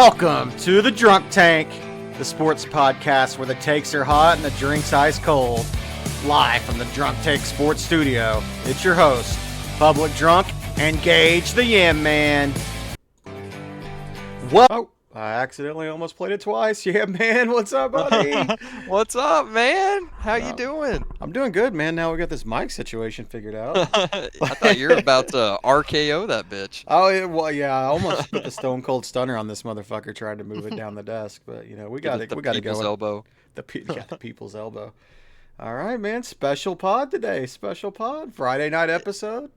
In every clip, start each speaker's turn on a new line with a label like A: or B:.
A: Welcome to the Drunk Tank, the sports podcast where the takes are hot and the drinks ice cold. Live from the Drunk Tank Sports Studio, it's your host, Public Drunk and Gage the Yam Man. Whoa! I accidentally almost played it twice. Yeah, man, what's up, buddy?
B: What's up, man? How you doing?
A: I'm doing good, man. Now we got this mic situation figured out.
B: I thought you were about to RKO that bitch.
A: Oh, yeah, I almost put the stone cold stunner on this motherfucker trying to move it down the desk, but we got to go.
B: People's elbow.
A: The people's elbow. All right, man. Special pod today. Special pod. Friday night episode.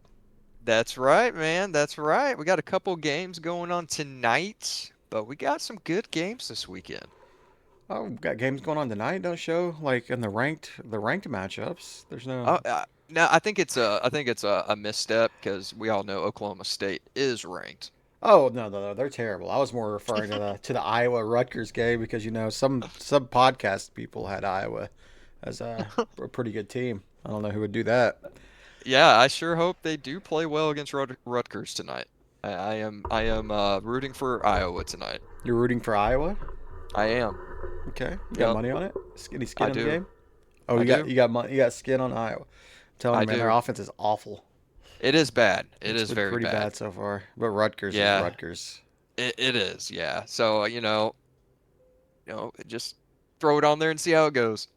B: That's right, man. That's right. We got a couple games going on tonight, but we got some good games this weekend.
A: Oh, we got games going on tonight. Don't show like in the ranked matchups. There's no.
B: No, I think it's a misstep because we all know Oklahoma State is ranked.
A: Oh no, they're terrible. I was more referring to the Iowa Rutgers game because some podcast people had Iowa as a pretty good team. I don't know who would do that.
B: Yeah, I sure hope they do play well against Rutgers tonight. I am rooting for Iowa tonight.
A: You're rooting for Iowa?
B: I am.
A: Okay. You got money on it? Any skin
B: I
A: in the
B: do.
A: game? Oh, you got money. You got skin on Iowa. I'm telling you, man, their offense is awful.
B: It is bad. It's
A: been
B: very
A: pretty bad so far. But Rutgers is Rutgers.
B: It is, yeah. So, just throw it on there and see how it goes.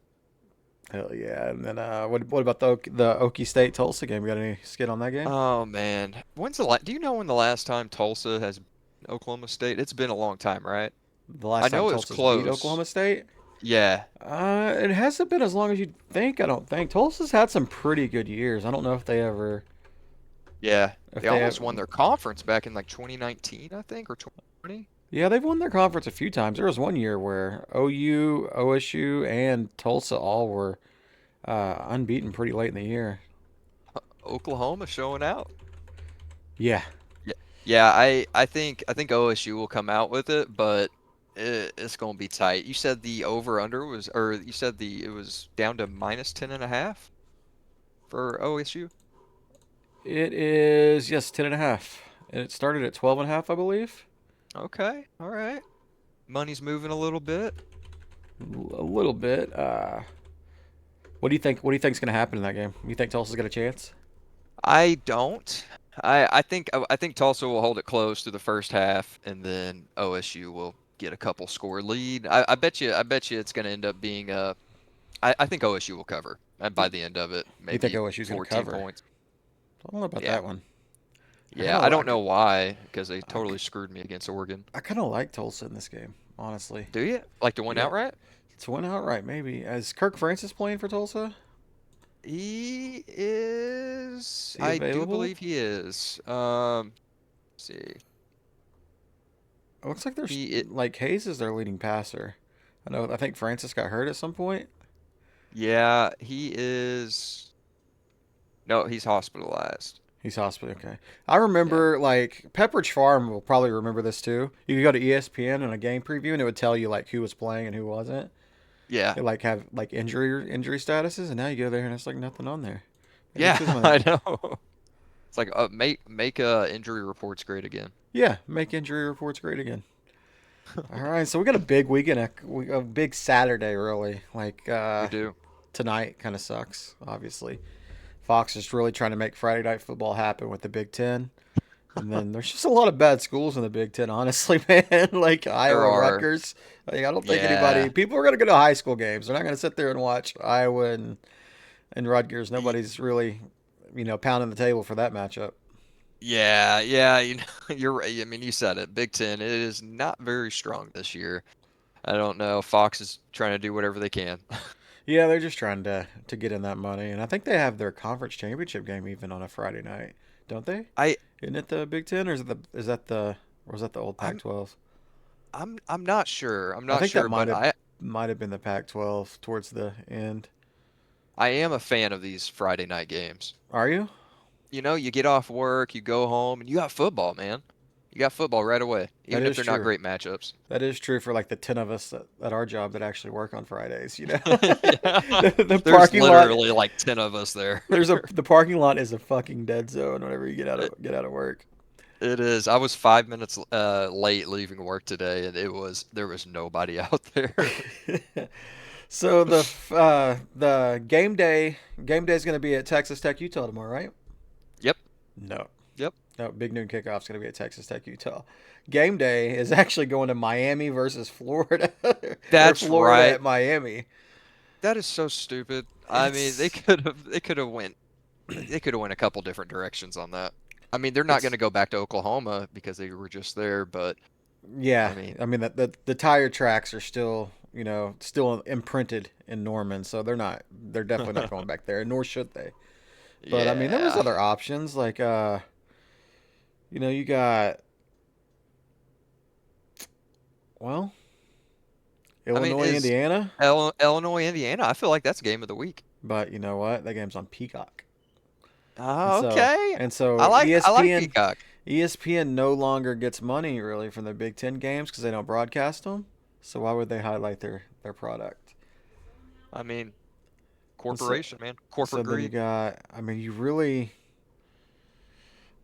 A: Hell yeah. And then what about the Okie State Tulsa game? You got any skin on that game?
B: Oh man. Do you know when the last time Tulsa has Oklahoma State? It's been a long time, right?
A: The last time Tulsa beat Oklahoma State?
B: Yeah.
A: It hasn't been as long as you'd think, I don't think. Tulsa's had some pretty good years. I don't know if they ever...
B: Yeah. They almost won their conference back in like 2019, I think, or 2020.
A: Yeah, they've won their conference a few times. There was one year where OU, OSU, and Tulsa all were unbeaten pretty late in the year.
B: Oklahoma showing out.
A: Yeah.
B: Yeah, I think OSU will come out with it, but it's going to be tight. You said the over-under was, or you said it was down to minus 10.5 for OSU?
A: It is, yes, 10.5. It started at 12.5, I believe.
B: Okay, all right. Money's moving a little bit.
A: A little bit. What do you think? What do you think's going to happen in that game? You think Tulsa's got a chance?
B: I don't. I think Tulsa will hold it close to the first half, and then OSU will get a couple score lead. I bet you it's going to end up being I think OSU will cover by the end of it. Maybe
A: you think OSU's going to cover?
B: Points.
A: I don't know about that one.
B: Yeah, I don't know why, because they totally screwed me against Oregon.
A: I kind of like Tulsa in this game, honestly.
B: Do you? Like to win outright?
A: To win outright, maybe. Is Kirk Francis playing for Tulsa?
B: He is.
A: Is he
B: I
A: available?
B: do believe he is. Let's see.
A: It looks like there's like Hayes is their leading passer. I think Francis got hurt at some point.
B: Yeah, he is. No, he's hospitalized.
A: He's hospital. Okay. I remember like Pepperidge Farm will probably remember this too. You could go to ESPN in a game preview and it would tell you like who was playing and who wasn't.
B: Yeah.
A: It like have like injury statuses, and now you go there and it's like nothing on there.
B: Yeah, I know. It's like make injury reports great again.
A: Yeah, make injury reports great again. All right, so we got a big weekend, a big Saturday really. Like
B: we do.
A: Tonight kind of sucks, obviously. Fox is really trying to make Friday Night Football happen with the Big Ten. And then there's just a lot of bad schools in the Big Ten, honestly, man. Like Iowa, Rutgers. I don't think people are going to go to high school games. They're not going to sit there and watch Iowa and Rutgers. Nobody's really, pounding the table for that matchup.
B: Yeah, you're right. I mean, you said it. Big Ten, it is not very strong this year. I don't know. Fox is trying to do whatever they can.
A: Yeah, they're just trying to get in that money, and I think they have their conference championship game even on a Friday night, don't they? Isn't it the Big Ten, or is that the old Pac-12?
B: I'm not sure.
A: I think that might have been the Pac-12 towards the end.
B: I am a fan of these Friday night games.
A: Are you?
B: You get off work, you go home, and you got football, man. You got football right away, even if they're not great matchups.
A: That is true for like the 10 of us at our job that actually work on Fridays,
B: Yeah.
A: The
B: There's
A: parking
B: literally
A: lot,
B: like 10 of us there.
A: the parking lot is a fucking dead zone whenever you get out of work.
B: It is. I was 5 minutes late leaving work today, and there was nobody out there.
A: So the game day is going to be at Texas Tech Utah tomorrow, right?
B: Yep.
A: No,
B: Yep.
A: no. Big noon kickoff is going to be at Texas Tech Utah. Game day is actually going to Miami versus Florida, or
B: That's
A: Florida
B: right.
A: at Miami.
B: That is so stupid. I mean,
A: It's
B: they could have went a couple different directions on that. I mean, they're not going
A: it's
B: to go back to Oklahoma because they were just there, but
A: yeah.
B: I mean,
A: I mean the tire tracks are still still imprinted in Norman, so they're definitely not going back there, nor should they. But I mean, there was
B: yeah.
A: other options like you got well
B: I mean,
A: Illinois,
B: is
A: Indiana,
B: Illinois, Indiana? I feel like that's game of the week.
A: but you know what? That game's on Peacock, and so
B: Okay.
A: and so
B: I like Peacock.
A: ESPN no longer gets money really from the Big Ten games because they don't broadcast them. So why would they highlight their product?
B: I mean,
A: And so
B: corporation, man. Corporate
A: so then you
B: greed.
A: got. I mean, you really.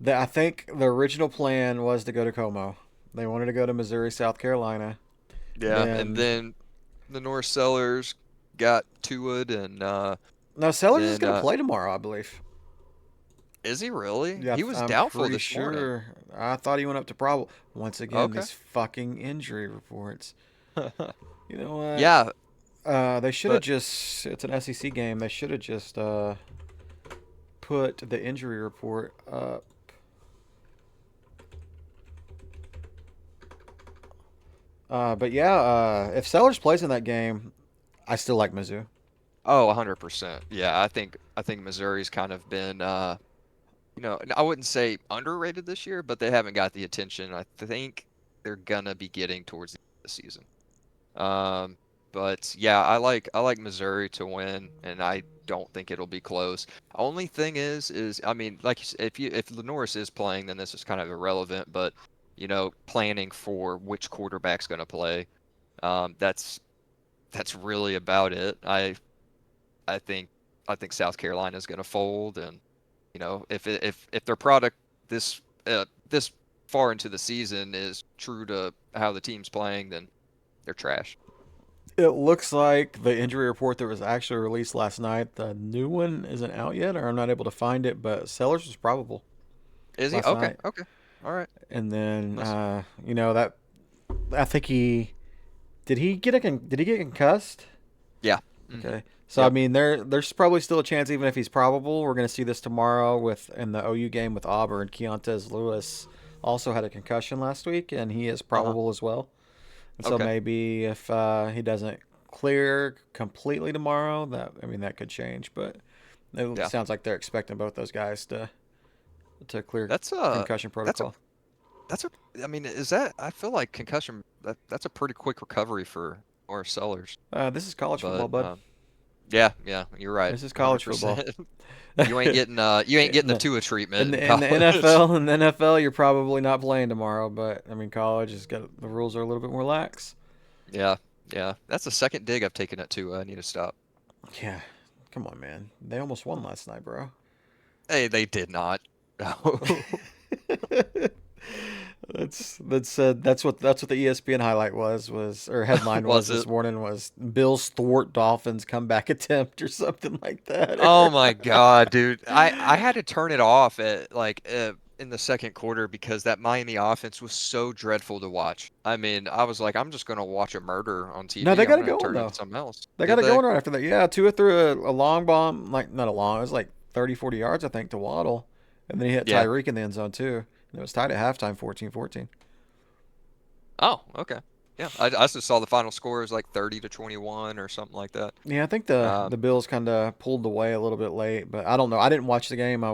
A: I think the original plan was to go to Como. They wanted to go to Missouri, South Carolina.
B: Yeah, and
A: Then
B: then the North Sellers got Tuwood and
A: no, Sellers is
B: then
A: going to play tomorrow, I believe.
B: is he really?
A: Yeah,
B: He was
A: I'm
B: doubtful
A: pretty
B: this morning.
A: sure. I thought he went up to probable. Once again,
B: Okay.
A: these fucking injury reports. You know what?
B: Yeah,
A: They should have
B: but
A: just. It's an SEC game. They should have just put the injury report up. But yeah, if Sellers plays in that game, I still like Mizzou.
B: oh, 100%. Yeah, I think Missouri's kind of been I wouldn't say underrated this year, but they haven't got the attention I think they're gonna be getting towards the end of the season. Um, but yeah, I like Missouri to win, and I don't think it'll be close. Only thing is I mean, like if Lenoris is playing, then this is kind of irrelevant. But planning for which quarterback's going to play, that's really about it. I think I think South Carolina is going to fold, and if their product this far into the season is true to how the team's playing, then they're trash.
A: It looks like the injury report that was actually released last night, the new one isn't out yet, or I'm not able to find it, but Sellers was probable
B: Is he?
A: last
B: Okay,
A: night.
B: okay. All right.
A: And then,
B: Let's
A: that I think did he get concussed?
B: Yeah. Mhm.
A: Okay. So I
B: Yep.
A: mean, there's probably still a chance, even if he's probable. We're going to see this tomorrow with in the OU game with Auburn. Keontae Lewis also had a concussion last week, and he is
B: Uh-huh.
A: probable as well. And so
B: Okay.
A: maybe if he doesn't clear completely tomorrow, that could change. But it
B: Yeah.
A: sounds like they're expecting both those guys to clear
B: That's
A: concussion
B: that's a
A: protocol.
B: that's a I mean, is that I feel like concussion that's a pretty quick recovery for Morris Sellers.
A: This is college
B: But
A: football, bud.
B: yeah, yeah, you're right.
A: This is college football.
B: 100%. You ain't getting
A: in
B: the
A: the
B: Tua treatment in
A: in the
B: college.
A: NFL, you're probably not playing tomorrow. But I mean, college has got the rules are a little bit more lax.
B: Yeah. Yeah. That's the second dig I've taken at Tua. I need to stop.
A: Yeah, come on, man. They almost won last night, bro.
B: Hey, they did not. No.
A: That's what the ESPN highlight was or headline was
B: Was
A: this
B: it?
A: morning was Bills thwart Dolphins comeback attempt or something like that.
B: Oh my God, dude. I had to turn it off at in the second quarter because that Miami offense was so dreadful to watch. I mean, I was like, I'm just gonna watch a murder on
A: No,
B: TV.
A: they
B: I'm
A: got it
B: gonna
A: going
B: turn it
A: though.
B: to something else.
A: They
B: Did
A: got it
B: they?
A: going right after that. Yeah, Tua threw a long bomb, like not a long. It was like 30, 40 yards, I think, to Waddle, and then he hit
B: Yeah.
A: Tyreek in the end zone too. And it was tied at halftime, 14-14.
B: Oh, okay. Yeah. I just saw the final score was like 30-21 or something like that.
A: Yeah, I think the
B: Um,
A: Bills kind of pulled away a little bit late, but I don't know. I didn't watch the game. I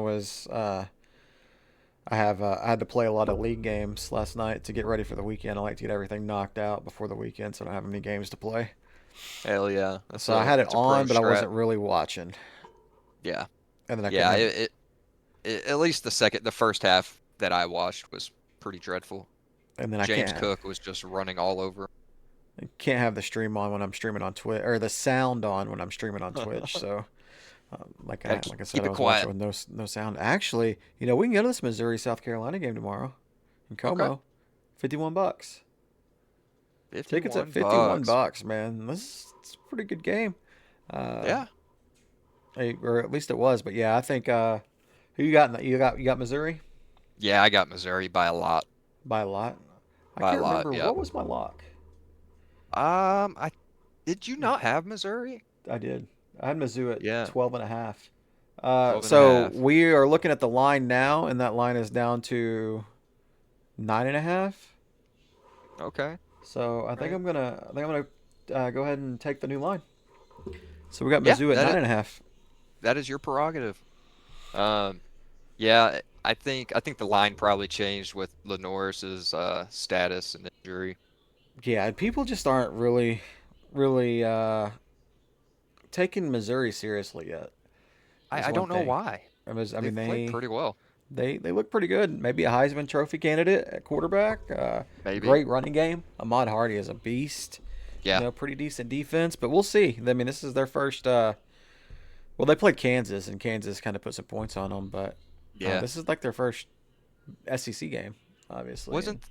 A: had to play a lot of league games last night to get ready for the weekend. I like to get everything knocked out before the weekend, so I don't have any games to play.
B: hell yeah.
A: So I had it
B: That's a pro
A: on, but I
B: strat.
A: wasn't really watching,
B: Yeah.
A: and then I couldn't
B: Yeah.
A: have
B: At least the first half that I watched was pretty dreadful.
A: and then I
B: James Cook was just running all over.
A: can't have the stream on when I'm streaming on Twitch or the sound on when I'm streaming on Twitch. So
B: Gotta
A: like I said,
B: keep
A: I
B: it
A: was watching
B: quiet.
A: with no sound. Actually, we can go to this Missouri South Carolina game tomorrow. in
B: Okay.
A: Como, $51. Tickets at
B: 51
A: 51
B: bucks.
A: bucks, man. It's a pretty good game. Uh,
B: Yeah.
A: or at least it was. But yeah, I think who you got? You got Missouri
B: Yeah, I got Missouri by a lot.
A: by a lot. I
B: By a
A: can't
B: lot.
A: remember
B: Yep.
A: what was my lock.
B: I did you not have Missouri?
A: I did. I had Mizzou at
B: Yeah.
A: 12 and a half.
B: 12 and a
A: So
B: half.
A: we are looking at the line now, and that line is down to 9.5.
B: Okay.
A: So
B: Right.
A: I think I'm gonna go ahead and take the new line. So we got
B: Yeah,
A: Mizzou at 9.5.
B: that is your prerogative. Um, yeah, I think the line probably changed with Lenore's status and injury.
A: Yeah, people just aren't really taking Missouri seriously yet. Is
B: I
A: one
B: don't know
A: thing.
B: why.
A: I mean
B: They've played pretty well.
A: they look pretty good. Maybe a Heisman Trophy candidate at quarterback.
B: Maybe.
A: Great running game. Ahmad Hardy is a beast.
B: Yeah.
A: Pretty decent defense, but we'll see. I mean, this is their first. Well, they played Kansas, and Kansas kind of put some points on them, but
B: Yeah.
A: this is like their first SEC game, obviously, and
B: Wasn't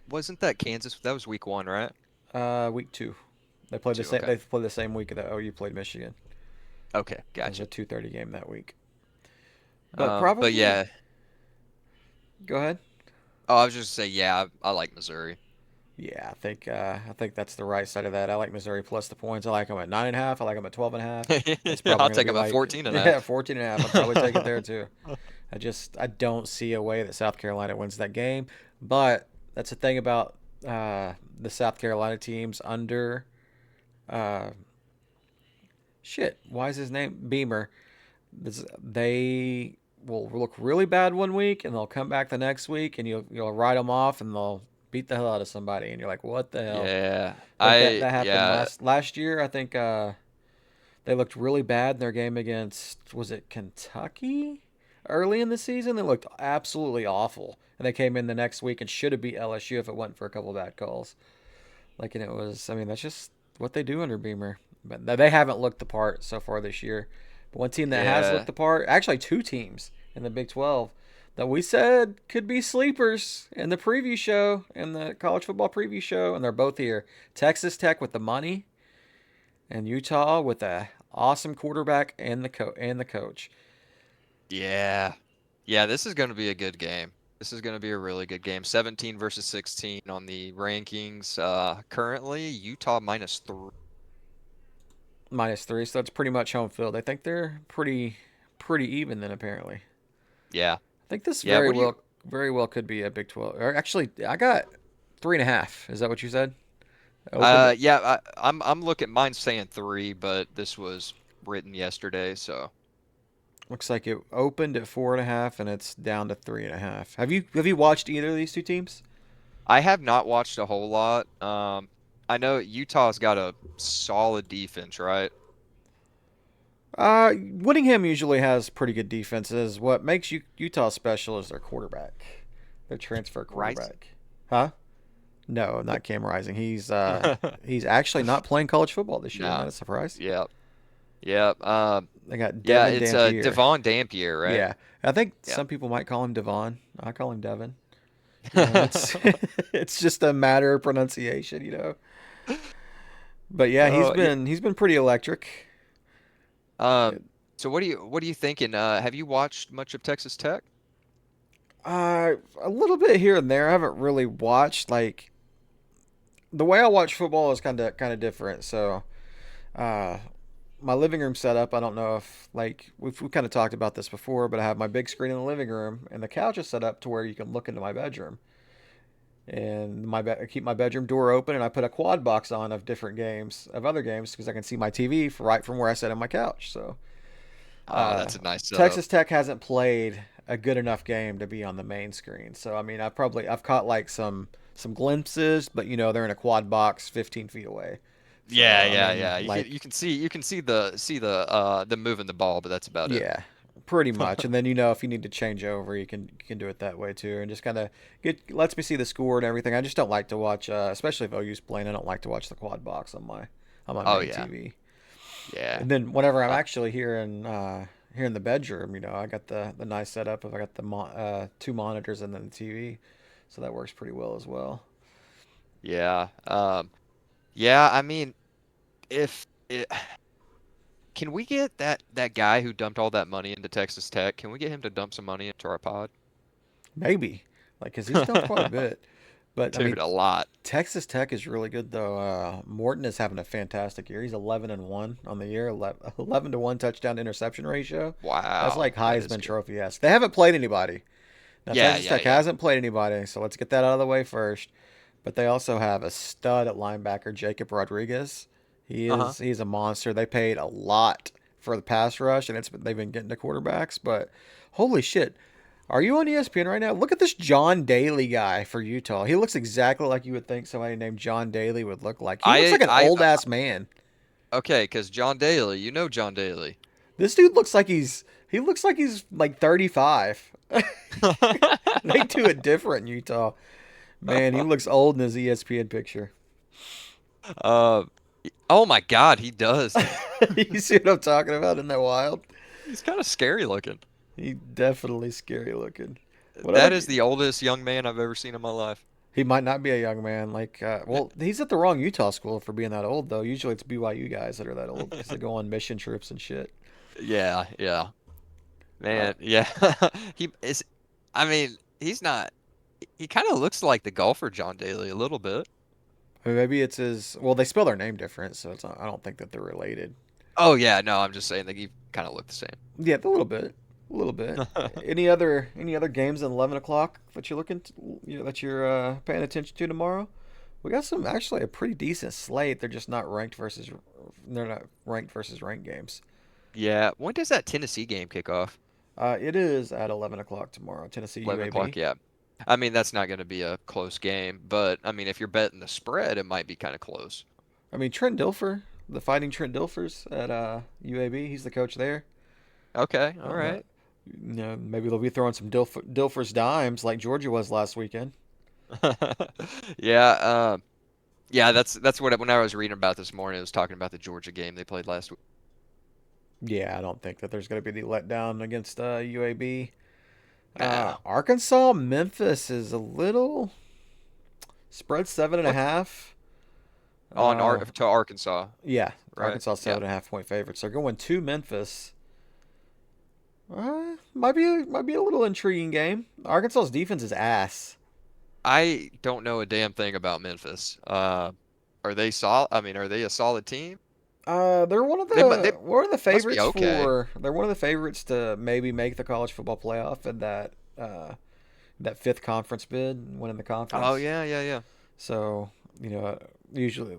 B: wasn't that Kansas? That was week 1, right?
A: week two.
B: Week 2. Okay.
A: They played the same week that OU played Michigan.
B: Okay.
A: It was a
B: Gotcha.
A: 2:30 game that week. But
B: But
A: probably
B: yeah.
A: go ahead.
B: Oh, I was just gonna say, yeah, I like Missouri.
A: Yeah, I think that's the right side of that. I like Missouri plus the points. I like them at 9.5. I like them at 12.5. It's probably
B: I'll
A: going to
B: take
A: be
B: them at
A: like
B: 14 and a
A: yeah,
B: half.
A: 14.5. I'd probably take it there too. I don't see a way that South Carolina wins that game. But that's the thing about the South Carolina teams under uh, shit. Why is his name Beamer? They will look really bad one week, and they'll come back the next week, and you'll write them off, and they'll beat the hell out of somebody, and you're like, what the hell?
B: Yeah.
A: Like that happened
B: Yeah.
A: last year. I think they looked really bad in their game against was it Kentucky early in the season. They looked absolutely awful, and they came in the next week and should have beat LSU if it wasn't for a couple of bad calls. Like, and it was. I mean, that's just what they do under Beamer. But they haven't looked the part so far this year. But one team that has looked
B: Yeah.
A: the part, actually two teams in the Big 12 that we said could be sleepers in the preview show, in the college football preview show, and they're both here. Texas Tech with the money, and Utah with a awesome quarterback and the coach.
B: Yeah. Yeah, this is going to be a good game. This is going to be a really good game. 17 versus 16 on the rankings. Currently, Utah -3.
A: -3, so that's pretty much home field. I think they're pretty even then apparently.
B: Yeah.
A: I think this
B: Yeah, what do you
A: very well could be a Big 12. Or actually, I got 3.5. Is that what you said? Opened it.
B: yeah, I'm looking mine's saying 3, but this was written yesterday, so
A: Looks like it opened at 4.5, and it's down to 3.5. Have you watched either of these two teams?
B: I have not watched a whole lot. I know Utah's got a solid defense, right?
A: Whittingham usually has pretty good defenses. What makes Utah special is their quarterback, their transfer
B: Rising.
A: quarterback. Huh? No, not Cam Rising. He's actually not playing college football this year. Isn't that
B: No.
A: a surprise?
B: Yep. Yep.
A: They got
B: Yeah,
A: Devin
B: it's
A: Dampier.
B: Devon Dampier, right?
A: Yeah, I think
B: Yeah.
A: some people might call him Devon. I call him Devin. It's it's just a matter of pronunciation. But yeah,
B: Oh, yeah.
A: he's been pretty electric.
B: Um, so what are you thinking? Have you watched much of Texas Tech?
A: A little bit here and there. I haven't really watched like the way I watch football is kind of different. So, uh, my living room setup. I don't know if like we kind of talked about this before, but I have my big screen in the living room, and the couch is set up to where you can look into my bedroom. And I keep my bedroom door open, and I put a quad box on of different games of other games because I can see my TV right from where I sit on my couch. So,
B: Oh,
A: uh,
B: that's a nice setup.
A: Texas Tech hasn't played a good enough game to be on the main screen. So I mean, I've caught like some glimpses, but they're in a quad box 15 feet away.
B: Yeah,
A: So I
B: yeah,
A: mean,
B: yeah.
A: like
B: You can see the moving the ball, but that's about it.
A: yeah, pretty much. And then if you need to change over, you can do it that way too, and just kind of lets me see the score and everything. I just don't like to watch, especially if OU's playing. I don't like to watch the quad box on my
B: Oh
A: main
B: yeah,
A: TV.
B: yeah.
A: And then whenever I'm
B: Uh,
A: actually here in the bedroom, I got the nice setup of I got the two monitors and then the TV. so that works pretty well as well.
B: Yeah. Yeah. I mean, if it, can we get that guy who dumped all that money into Texas Tech? Can we get him to dump some money into our pod?
A: Maybe, like, because he's dumped quite a bit. But I
B: Dude,
A: mean,
B: a lot.
A: Texas Tech is really good though. Morton is having a fantastic year. He's 11-1 on the year, 11-1 touchdown to interception ratio. That's
B: Wow,
A: like
B: that is
A: Heisman
B: good.
A: Trophy esque. They haven't played anybody. Now
B: Yeah,
A: Texas
B: yeah,
A: Tech
B: yeah.
A: hasn't played anybody, so let's get that out of the way first. But they also have a stud at linebacker, Jacob Rodriguez.
B: Uh-huh.
A: He's a monster. They paid a lot for the pass rush, and they've been getting to quarterbacks. But holy shit, are you on ESPN right now? Look at this John Daly guy for Utah. He looks exactly like you would think somebody named John Daly would look like. He looks like an
B: I
A: old ass man.
B: okay, because John Daly, John Daly.
A: This dude looks like he's like 35. They do it different in Utah. Man, he looks old in his ESPN picture.
B: Uh, oh my God, he does.
A: You see what I'm talking about? Isn't that wild?
B: He's kind of scary looking.
A: He definitely scary looking. What other?
B: That is the oldest young man I've ever seen in my life.
A: He might not be a young man. Like, well, he's at the wrong Utah school for being that old, though. Usually it's BYU guys that are that old because they go on mission trips and shit.
B: Yeah, yeah.
A: Uh,
B: Man, yeah. He is, I mean, he's not, he kind of looks like the golfer John Daly a little bit.
A: maybe it's his. Well, they spell their name different, so it's not, I don't think that they're related.
B: Oh yeah, no, I'm just saying that he kind of look the same.
A: Yeah, a little bit. Any other games at 11 o'clock that you're that you're paying attention to tomorrow? We got some actually a pretty decent slate. They're not ranked versus ranked games.
B: Yeah, when does that Tennessee game kick off?
A: It is at 11 o'clock tomorrow. Tennessee
B: 11 o'clock,
A: UAB.
B: yeah. I mean, that's not going to be a close game, but I mean, if you're betting the spread, it might be kind of close.
A: I mean Trent Dilfer, the Fighting Trent Dilfers at UAB. He's the coach there.
B: Okay, all
A: But
B: right.
A: maybe they'll be throwing some Dilfer's dimes like Georgia was last weekend.
B: Yeah, yeah, that's what when I was reading about this morning, it was talking about the Georgia game they played last week.
A: Yeah, I don't think that there's going to be the letdown against UAB.
B: Nah.
A: Arkansas, Memphis is a little spread seven and a
B: What
A: half.
B: on Ar
A: Uh,
B: to Arkansas,
A: yeah,
B: right?
A: Arkansas
B: Yeah.
A: 7.5 point favorites. They're going to Memphis. Might be a little intriguing game. Arkansas's defense is ass.
B: I don't know a damn thing about Memphis. Are they solid? I mean, are they a solid team? They
A: One of the
B: must be
A: favorites
B: okay.
A: for they're one of the favorites to maybe make the college football playoff in that fifth conference bid, winning the
B: Oh
A: conference.
B: yeah, yeah, yeah.
A: So, usually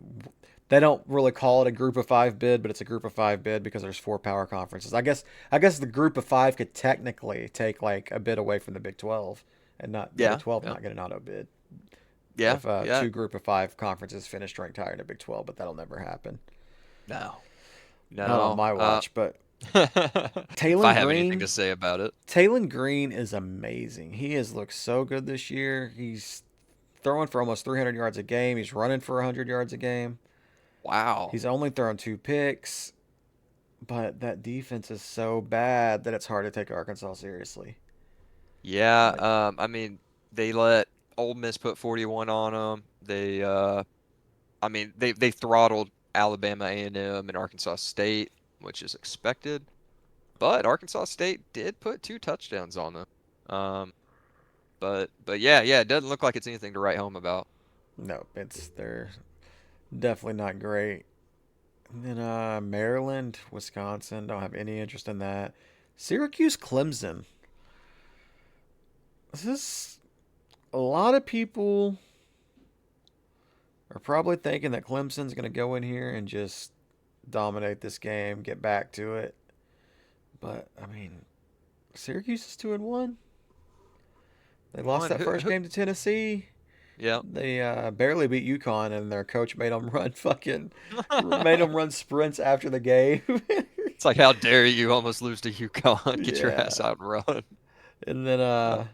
A: they don't really call it a group of five bid, but it's a group of five bid because there's four power conferences. I guess the group of five could technically take like a bid away from the Big 12 and not the Big
B: Yeah,
A: 12
B: yeah,
A: not get an auto bid
B: yeah,
A: if
B: yeah.
A: two group of five conferences finished ranked higher in the Big 12, but that'll never happen.
B: No,
A: Not on
B: no.
A: my watch, but
B: If I
A: Talon
B: have anything to
A: Green,
B: say about it,
A: Talon Green is amazing. He has looked so good this year. He's throwing for almost 300 yards a game. He's running for 100 yards a game.
B: wow.
A: He's only thrown two picks, but that defense is so bad that it's hard to take Arkansas seriously.
B: Yeah,
A: Like,
B: I mean, they let Ole Miss put 41 on them. I mean, they throttled Alabama A&M and M and Arkansas State, which is expected. But Arkansas State did put two touchdowns on them. Um, but yeah, yeah, it doesn't look like it's anything to write home about.
A: no, they're definitely not great. And then Maryland, Wisconsin, don't have any interest in that. Syracuse, Clemson. This is a lot of people are probably thinking that Clemson's going to go in here and just dominate this game, get back to it. But I mean, Syracuse is 2-1. They lost
B: One,
A: that first game to Tennessee.
B: yeah.
A: They barely beat UConn, and their coach made them run sprints after the game.
B: It's like, how dare you almost lose to UConn? Get your
A: Yeah.
B: ass out and run.
A: And then
B: Uh,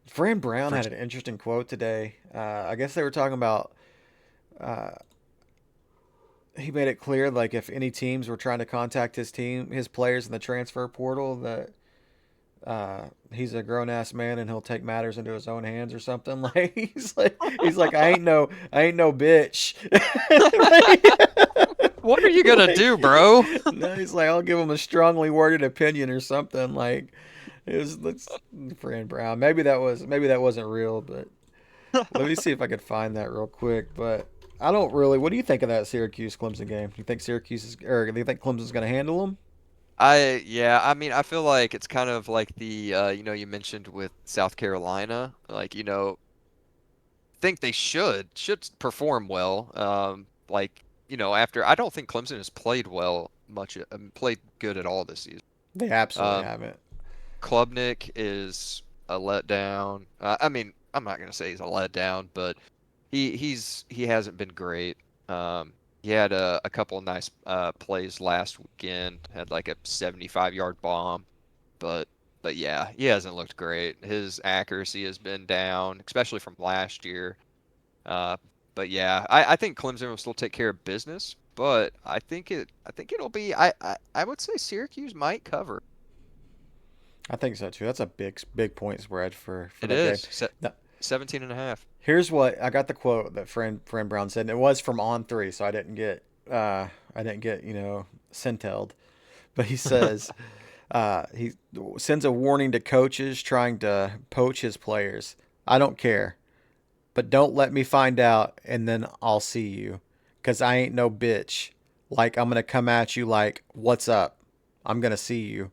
A: Fran Brown had
B: Virg-
A: an interesting quote today. I guess they were talking about. Uh, he made it clear, like if any teams were trying to contact his players in the transfer portal, that he's a grown ass man and he'll take matters into his own hands or something. Like he's like I ain't no bitch.
B: What are you gonna do, bro?
A: like, no, he's like I'll give him a strongly worded opinion or something. Like it was let's Fran Brown. Maybe that wasn't real, but let me see if I could find that real quick. But I don't really. What do you think of that Syracuse Clemson game? Do you think Syracuse is, or do you think Clemson's going to handle them?
B: Yeah, I mean, I feel like it's kind of like the you mentioned with South Carolina, like, think they should perform well. Like, after I don't think Clemson has played well much, played good at all this season.
A: They absolutely
B: Um,
A: haven't.
B: Klubnik is a letdown. I mean, I'm not gonna say he's a letdown, but he hasn't been great. He had a couple of nice plays last weekend. Had like a 75-yard bomb, but yeah, he hasn't looked great. His accuracy has been down, especially from last year. Uh, but yeah, I think Clemson will still take care of business, but I think it'll be I would say Syracuse might cover.
A: I think so too. That's a big point spread for
B: It
A: that game.
B: is
A: Now,
B: 17 and a half.
A: here's what I got the quote that friend Brown said, and it was from On Three, so I didn't get centelled. But he says he sends a warning to coaches trying to poach his players. I don't care, but don't let me find out, and then I'll see you, 'cause I ain't no bitch. Like I'm gonna come at you like, what's up? I'm gonna see you.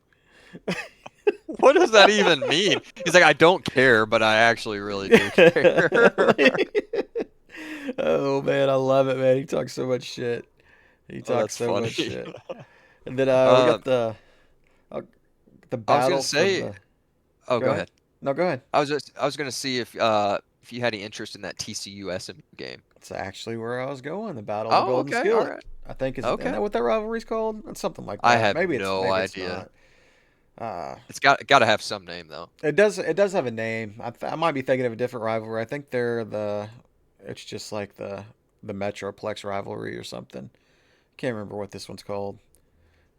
B: What does that even mean? He's like, I don't care, but I actually really do care.
A: Oh man, I love it, man. He talks so much shit. He
B: Oh,
A: talks
B: that's
A: so
B: funny.
A: much shit. And then we got
B: Um,
A: uh, the
B: I was gonna
A: battle for
B: say,
A: the.
B: oh,
A: Go
B: go
A: ahead.
B: ahead.
A: No, go ahead.
B: I was gonna see if you had any interest in that TCU SMU game.
A: It's actually where I was going. The battle of the
B: Oh,
A: Golden
B: okay, all
A: Skillet.
B: right,
A: I think isn't
B: okay.
A: that what that rivalry's called? It's something like
B: I
A: that.
B: have
A: Maybe it's
B: no
A: maybe it's
B: idea.
A: not. Uh,
B: It's got to have some name though.
A: it does have a name. I might be thinking of a different rivalry. I think they're the. It's just like the Metroplex rivalry or something. Can't remember what this one's called.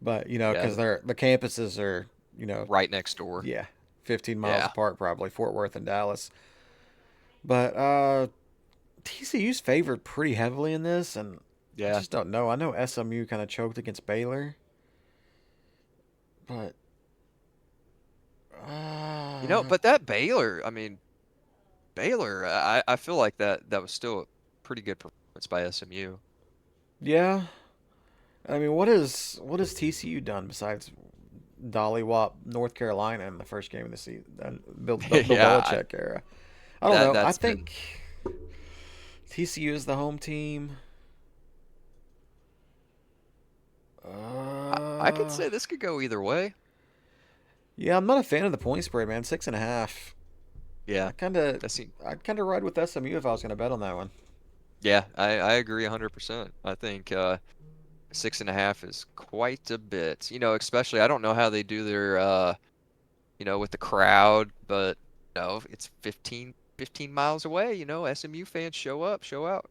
A: But
B: Yeah,
A: because the campuses are you know
B: right next door.
A: yeah, 15 miles
B: Yeah,
A: apart probably, Fort Worth and Dallas. But TCU's favored pretty heavily in this, and I
B: yeah.
A: just don't know. I know SMU kind of choked against Baylor, but uh,
B: But that Baylor, I mean, Baylor, I feel like that was still a pretty good performance by SMU.
A: yeah. I mean, what has TCU done besides dollywop North Carolina in the first game of the season, Bill
B: Yeah,
A: Belichick era? I don't
B: that
A: know. I
B: that's been.
A: think TCU is the home team.
B: I could say this could go either way.
A: Yeah, I'm not a fan of the point spread, man. 6.5. I
B: Yeah,
A: kind of,
B: that's
A: I'd kind of ride with SMU if I was going to bet on that one.
B: yeah. I agree 100%. I think 6.5 is quite a bit. Especially I don't know how they do their with the crowd, but it's 15 miles away. SMU fans show up, show out.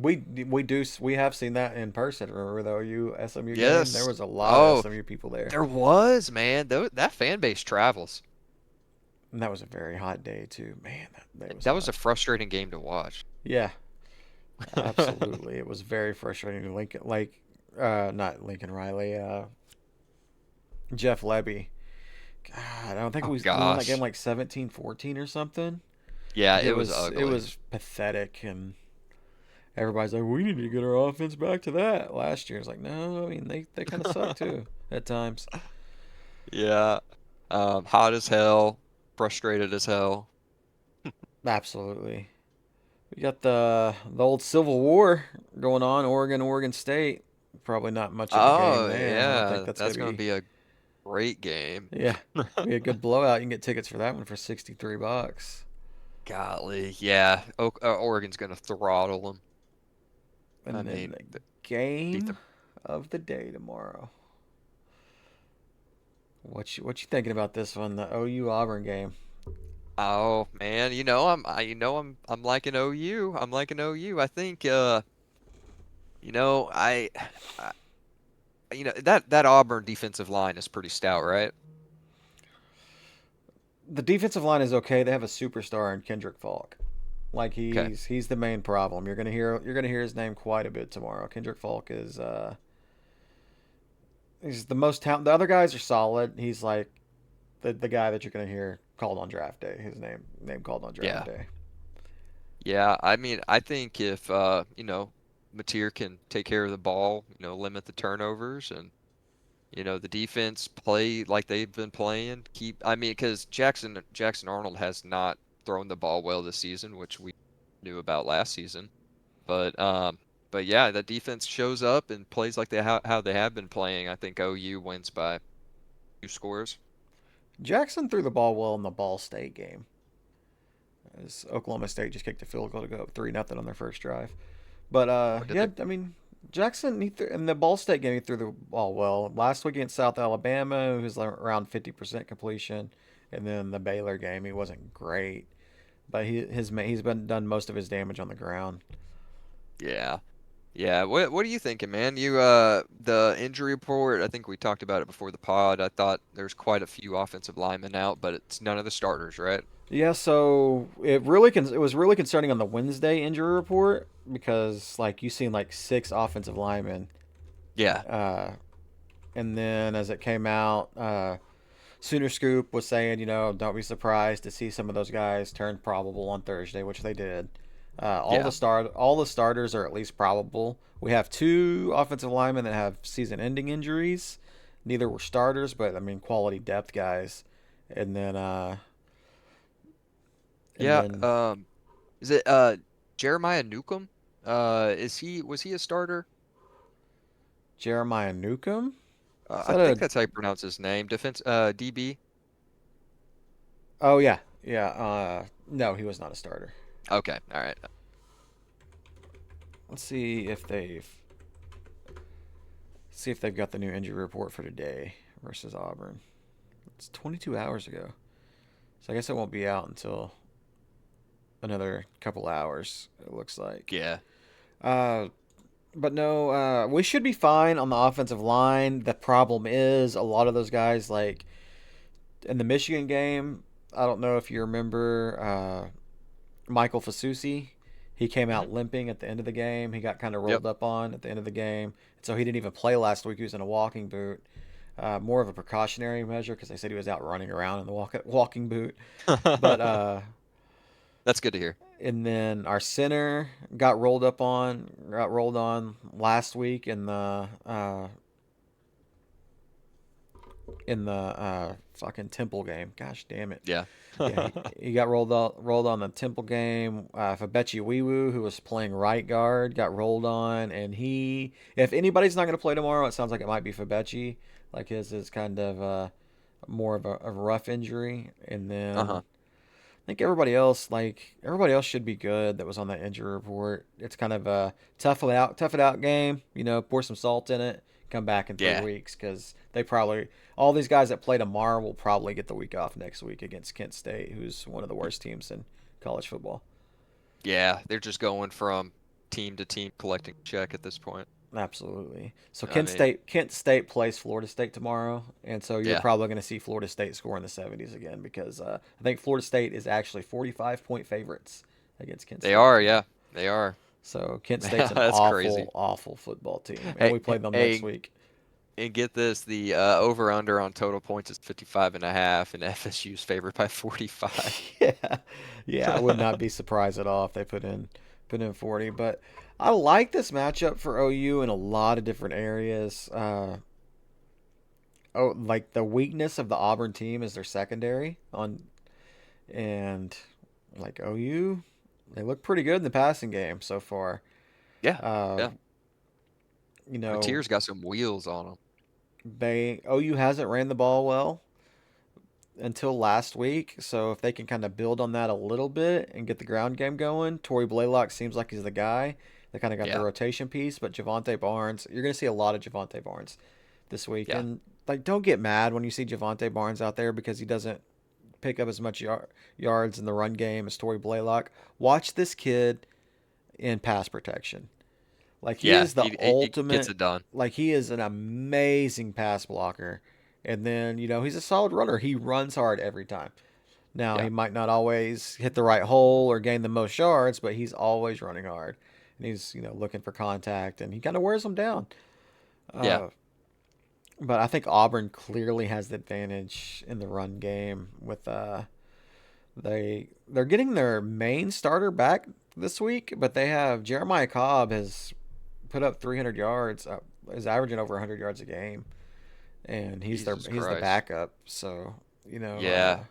A: We have seen that in person. Remember the OU SMU game? There
B: Yes.
A: was a lot of
B: Oh,
A: SMU people there,
B: there was, man. That fan base travels.
A: and that was a very hot day too. Man, that day was
B: That was
A: hot.
B: a frustrating game to watch.
A: Yeah, absolutely. It was very frustrating. Lincoln, like, not Lincoln Riley, Jeff Levy. God, I don't think
B: Oh
A: we won that game
B: gosh.
A: like 17-14 or something.
B: Yeah,
A: Like
B: it was
A: it
B: ugly.
A: was pathetic, and everybody's like, we need to get our offense back to that last year. It's like, no, I mean they kind of suck too at times.
B: Yeah. Hot as hell, frustrated as hell.
A: Absolutely. We got the old Civil War going on, Oregon State. Probably not much of a game
B: Oh,
A: there. I don't think
B: yeah.
A: that's
B: That's
A: gonna
B: going to
A: be.
B: be a great game.
A: Yeah, be a good blowout. You can get tickets for that one for $63.
B: Golly. Yeah. Oregon's going to throttle them. I
A: And then
B: mean,
A: the
B: beat
A: game
B: the.
A: of the day tomorrow. What you thinking about this one? The OU Auburn game.
B: Oh, man, I'm liking OU. I'm liking OU. I think you know, that Auburn defensive line is pretty stout, right?
A: the defensive line is okay. They have a superstar in Kendrick Falk. Like
B: Okay.
A: he's the main problem. You're gonna hear his name quite a bit tomorrow. Kendrick Falk is he's the most talent. The other guys are solid. He's like the guy that you're gonna hear called on draft day. His name called on draft
B: Yeah.
A: day.
B: Yeah. I mean, I think if Mateer can take care of the ball, limit the turnovers, and the defense play like they've been playing. I mean, because Jackson Arnold has not thrown the ball well this season, which we knew about last season. But yeah, the defense shows up and plays like how they have been playing. I think OU wins by 2 scores.
A: Jackson threw the ball well in the Ball State game. As Oklahoma State just kicked a field goal to go up 3-0 on their first drive. But
B: Or did
A: yeah,
B: they?
A: I mean Jackson in the Ball State game he threw the ball well. Last week against South Alabama, he was like around 50% completion, and then the Baylor game he wasn't great, but he's been done most of his damage on the ground.
B: Yeah. Yeah, what are you thinking, man? The injury report, I think we talked about it before the pod. I thought there's quite a few offensive linemen out, but it's none of the starters, right?
A: Yeah, so it was really concerning on the Wednesday injury report because like you seen like six offensive linemen,
B: Yeah.
A: uh, and then as it came out, Sooner Scoop was saying, don't be surprised to see some of those guys turn probable on Thursday, which they did.
B: Yeah.
A: All the starters are at least probable. We have two offensive linemen that have season-ending injuries. Neither were starters, but I mean quality depth guys. And then and
B: Yeah,
A: then
B: is it Jeremiah Newcomb? Was he a starter?
A: Jeremiah Newcomb. Is
B: I
A: that
B: think
A: a?
B: that's how you pronounce his name. DB.
A: Oh yeah, yeah. No, he was not a starter.
B: Okay, all right.
A: Let's see if they've got the new injury report for today versus Auburn. It's 22 hours ago. So I guess it won't be out until another couple hours, it looks like.
B: Yeah.
A: Uh, but no, we should be fine on the offensive line. The problem is a lot of those guys, like in the Michigan game, I don't know if you remember Michael Fasusi. He came
B: Hmm.
A: out limping at the end of the game. He got kind of
B: Yep.
A: rolled up on at the end of the game. So he didn't even play last week. He was in a walking boot. More of a precautionary measure because they said he was out running around in the walking boot. But
B: That's good to hear.
A: and then our center got rolled on last week in the fucking Temple game. Gosh damn it.
B: Yeah.
A: Yeah, he got rolled on the Temple game. Fabechi Wiwu, who was playing right guard, got rolled on, and if anybody's not going to play tomorrow, it sounds like it might be Fabechi. Like his is kind of more of a rough injury, and then
B: Uh-huh.
A: I think everybody else should be good that was on that injury report. It's kind of a tough it out game. Pour some salt in it. Come back in three
B: Yeah.
A: weeks because they probably all these guys that play tomorrow will probably get the week off next week against Kent State, who's one of the worst teams in college football.
B: Yeah, they're just going from team to team collecting check at this point.
A: Absolutely. So
B: I
A: Kent
B: mean,
A: State Kent State plays Florida State tomorrow, and so you're
B: yeah,
A: probably going to see Florida State score in the 70s again because I think Florida State is actually 45-point favorites against Kent
B: they
A: State
B: are,
A: tomorrow.
B: yeah. They are.
A: So Kent State's an
B: That's crazy.
A: awful, awful football team, and
B: Hey,
A: we play them next
B: hey,
A: week.
B: and get this, the over under on total points is 55.5, and FSU's favored by 45.
A: Yeah, yeah, I would not be surprised at all if they put in 40. But I like this matchup for OU in a lot of different areas. Like the weakness of the Auburn team is their secondary and like OU, they look pretty good in the passing game so far.
B: Yeah,
A: Uh,
B: yeah.
A: you know,
B: Mateer's got some wheels on him.
A: OU hasn't ran the ball well until last week. So if they can kind of build on that a little bit and get the ground game going, Torrey Blaylock seems like he's the guy. They kind of got the
B: Yeah,
A: rotation piece, but Javante Barnes, you're going to see a lot of Javante Barnes this week.
B: yeah,
A: And like, don't get mad when you see Javante Barnes out there because he doesn't pick up as much yards in the run game as Torrey Blaylock. Watch this kid in pass protection. Like he
B: yeah.
A: is the
B: He gets
A: ultimate.
B: it done.
A: Like he is an amazing pass blocker. And then he's a solid runner. He runs hard every time. Now,
B: Yeah.
A: he might not always hit the right hole or gain the most yards, but he's always running hard. And he's, looking for contact, and he kind of wears them down.
B: Yeah.
A: Uh, but I think Auburn clearly has the advantage in the run game with they're getting their main starter back this week, but they have Jeremiah Cobb has put up 300 yards, is averaging over 100 yards a game, and
B: Jesus
A: he's the
B: Christ.
A: backup. So you know
B: Yeah.
A: uh,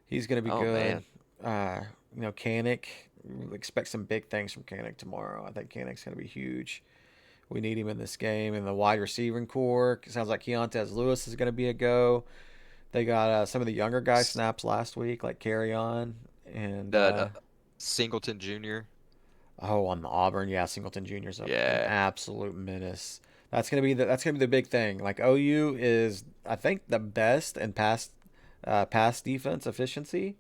A: he's going to be
B: Oh
A: good.
B: man.
A: Kanik, expect some big things from Kanik tomorrow. I think Kanik's going to be huge. We need him in this game. In the wide receiving core, it sounds like Keontez Lewis is going to be a go. They got some of the younger guys
B: S-
A: snaps last week, like Carry On and
B: The Singleton Jr.
A: on the Auburn, yeah, Singleton Jr.'s an
B: Yeah.
A: absolute menace. That's gonna be the big thing. Like OU is, I think, the best in pass defense efficiency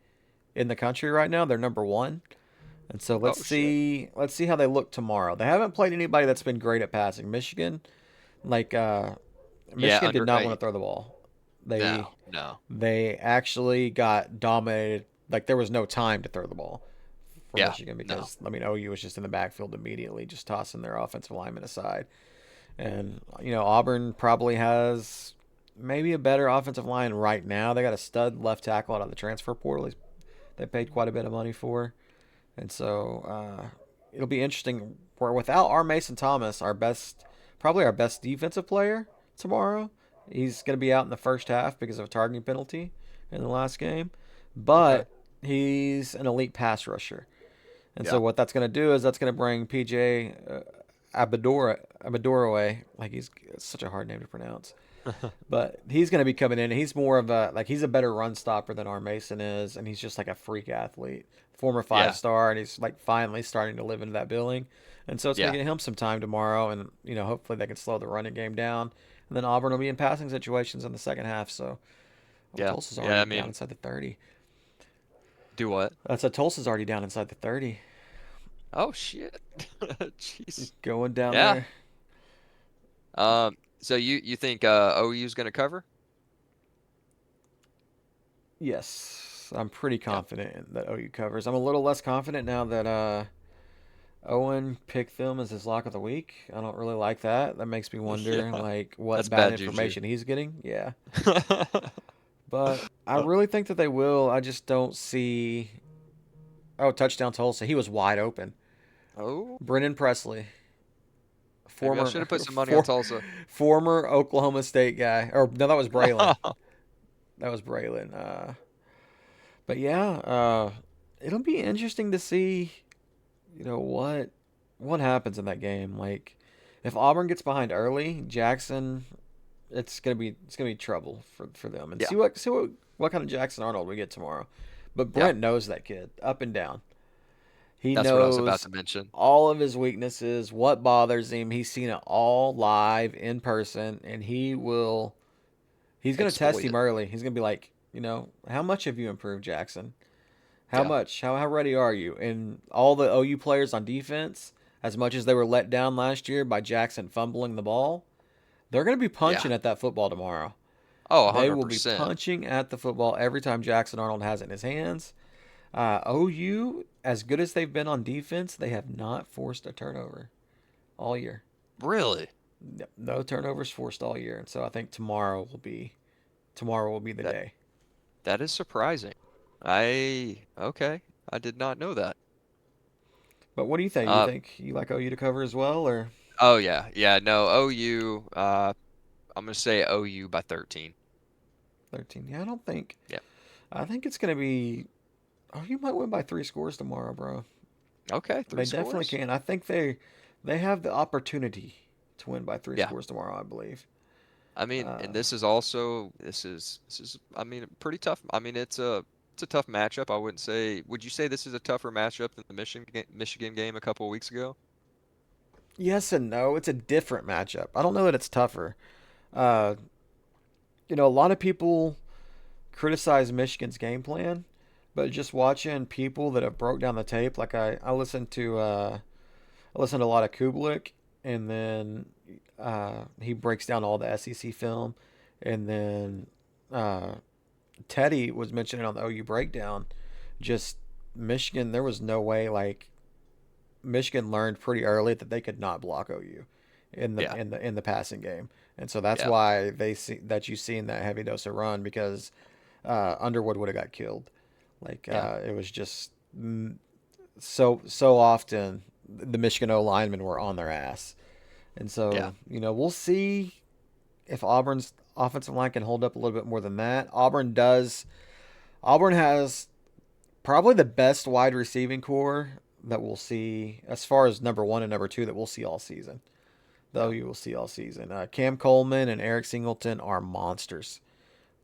A: in the country right now. They're number one, and so
B: Oh shit.
A: let's see how they look tomorrow. They haven't played anybody that's been great at passing. Like
B: Yeah.
A: Michigan did not want to throw the ball. They
B: No. No.
A: they actually got dominated. Like there was no time to throw the ball for
B: Yeah.
A: Michigan
B: No.
A: because OU was just in the backfield immediately, just tossing their offensive lineman aside. And Auburn probably has maybe a better offensive line right now. They got a stud left tackle out of the transfer portal. They paid quite a bit of money for, and so it'll be interesting. Where without our Mason Thomas, probably our best defensive player tomorrow, he's going to be out in the first half because of a targeting penalty in the last game,
B: Okay.
A: but he's an elite pass rusher. And so
B: Yeah.
A: what that's going to do is that's going to bring PJ Abadoroway, like it's such a hard name to pronounce, but he's going to be coming in. He's more of he's a better run stopper than our Mason is, and he's just like a freak athlete, former five
B: Yeah.
A: star, and he's like finally starting to live into that billing. And so it's going
B: Yeah.
A: to get him some time tomorrow, and hopefully they can slow the running game down, and then Auburn will be in passing situations in the second half. So
B: Yeah.
A: Tulsa's
B: Yeah. I
A: already down
B: mean,
A: inside the 30.
B: do what?
A: That's a Tulsa's already down inside the 30.
B: Oh shit. Jeez.
A: Going down
B: Yeah.
A: there.
B: So you think OU's gonna cover?
A: Yes, I'm pretty
B: Yeah.
A: confident that OU covers. I'm a little less confident now that Owen picked them as his lock of the week. I don't really like that. That makes me wonder
B: Yeah.
A: like what
B: That's
A: bad
B: bad juju.
A: information he's getting. Yeah. But I really think that they will. I just don't see touchdown Tulsa. He was wide open.
B: Oh,
A: Brennan Presley,
B: maybe I should
A: former
B: have put some money on
A: for,
B: Tulsa.
A: former Oklahoma State guy. Or no, that was Braylon. That was Braylon. But yeah, it'll be interesting to see, what happens in that game. Like, if Auburn gets behind early, Jackson, it's gonna be trouble for them. And
B: Yeah,
A: see what kind of Jackson Arnold we get tomorrow. But
B: yeah,
A: Brent knows that kid up and down. He
B: that's what I was about
A: knows
B: to mention.
A: all of his weaknesses, what bothers him. He's seen it all live in person, and he's gonna test
B: Exploit
A: him
B: it.
A: early. He's gonna be like, how much have you improved, Jackson? How
B: Yeah,
A: much? How ready are you? And all the OU players on defense, as much as they were let down last year by Jackson fumbling the ball, they're going to be
B: yeah.
A: punching at that football tomorrow.
B: Oh,
A: They will be
B: 100%.
A: punching at the football every time Jackson Arnold has it in his hands. OU, as good as they've been on defense, they have not forced a turnover all year.
B: Really?
A: Yep, no turnovers forced all year, and so I think tomorrow will be the
B: That
A: day.
B: that is surprising. Okay. I did not know that.
A: But what do you think? You
B: Uh,
A: think you like OU to cover as well, or
B: oh yeah, yeah. No, OU. I'm gonna say OU by 13.
A: 13? Yeah, I don't think.
B: Yeah.
A: I think it's gonna be. Oh, you might win by 3 scores tomorrow, bro.
B: Okay, three
A: They definitely
B: scores.
A: can. I think they have the opportunity to win by three
B: Yeah.
A: scores tomorrow. I believe.
B: I mean, and
A: Uh,
B: this is I mean pretty tough. I mean it's a tough matchup. I wouldn't say. Would you say this is a tougher matchup than the Michigan game a couple of weeks ago?
A: yes and no. It's a different matchup. I don't know that it's tougher. Uh, a lot of people criticize Michigan's game plan, but just watching people that have broke down the tape, like I listened to a lot of Kublik, and then he breaks down all the SEC film, and then uh, Teddy was mentioning on the OU breakdown, just Michigan. There was no way like Michigan learned pretty early that they could not block OU
B: Yeah,
A: in the passing game, and so that's
B: yeah,
A: why they see that you seen that heavy dose of run because Underwood would have got killed. Like
B: yeah,
A: it was just so often the Michigan O linemen were on their ass, and
B: yeah.
A: so we'll see if Auburn's offensive line can hold up a little bit more than that. Auburn does. Auburn has probably the best wide receiving core that we'll see as far as number one and number two that we'll see all season. Though
B: Yeah.
A: you will see all season. Cam Coleman and Eric Singleton are monsters.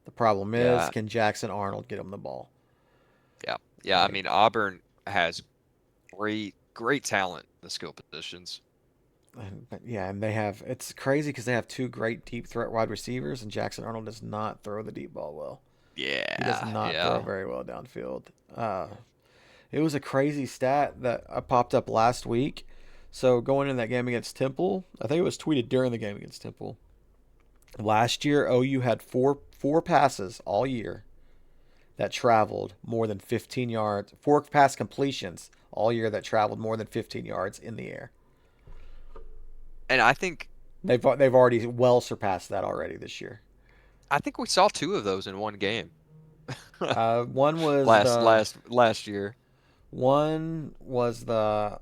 A: The problem is,
B: Yeah.
A: can Jackson Arnold get him the ball?
B: Yeah. Yeah. I
A: Like,
B: mean, Auburn has great talent in the skill positions.
A: but yeah, and they have. It's crazy because they have two great deep threat wide receivers, and Jackson Arnold does not throw the deep ball well. He does
B: Yeah.
A: not throw
B: Yeah.
A: very well downfield. It was a crazy stat that popped up last week. So going in that game against Temple, I think it was tweeted during the game against Temple. Last year, OU had four passes all year that traveled more than 15 yards. Four pass completions all year that traveled more than 15 yards in the air.
B: And
A: They've already well surpassed that already this year.
B: I think we saw two of those in one game.
A: One was
B: last
A: the
B: last last year.
A: One was the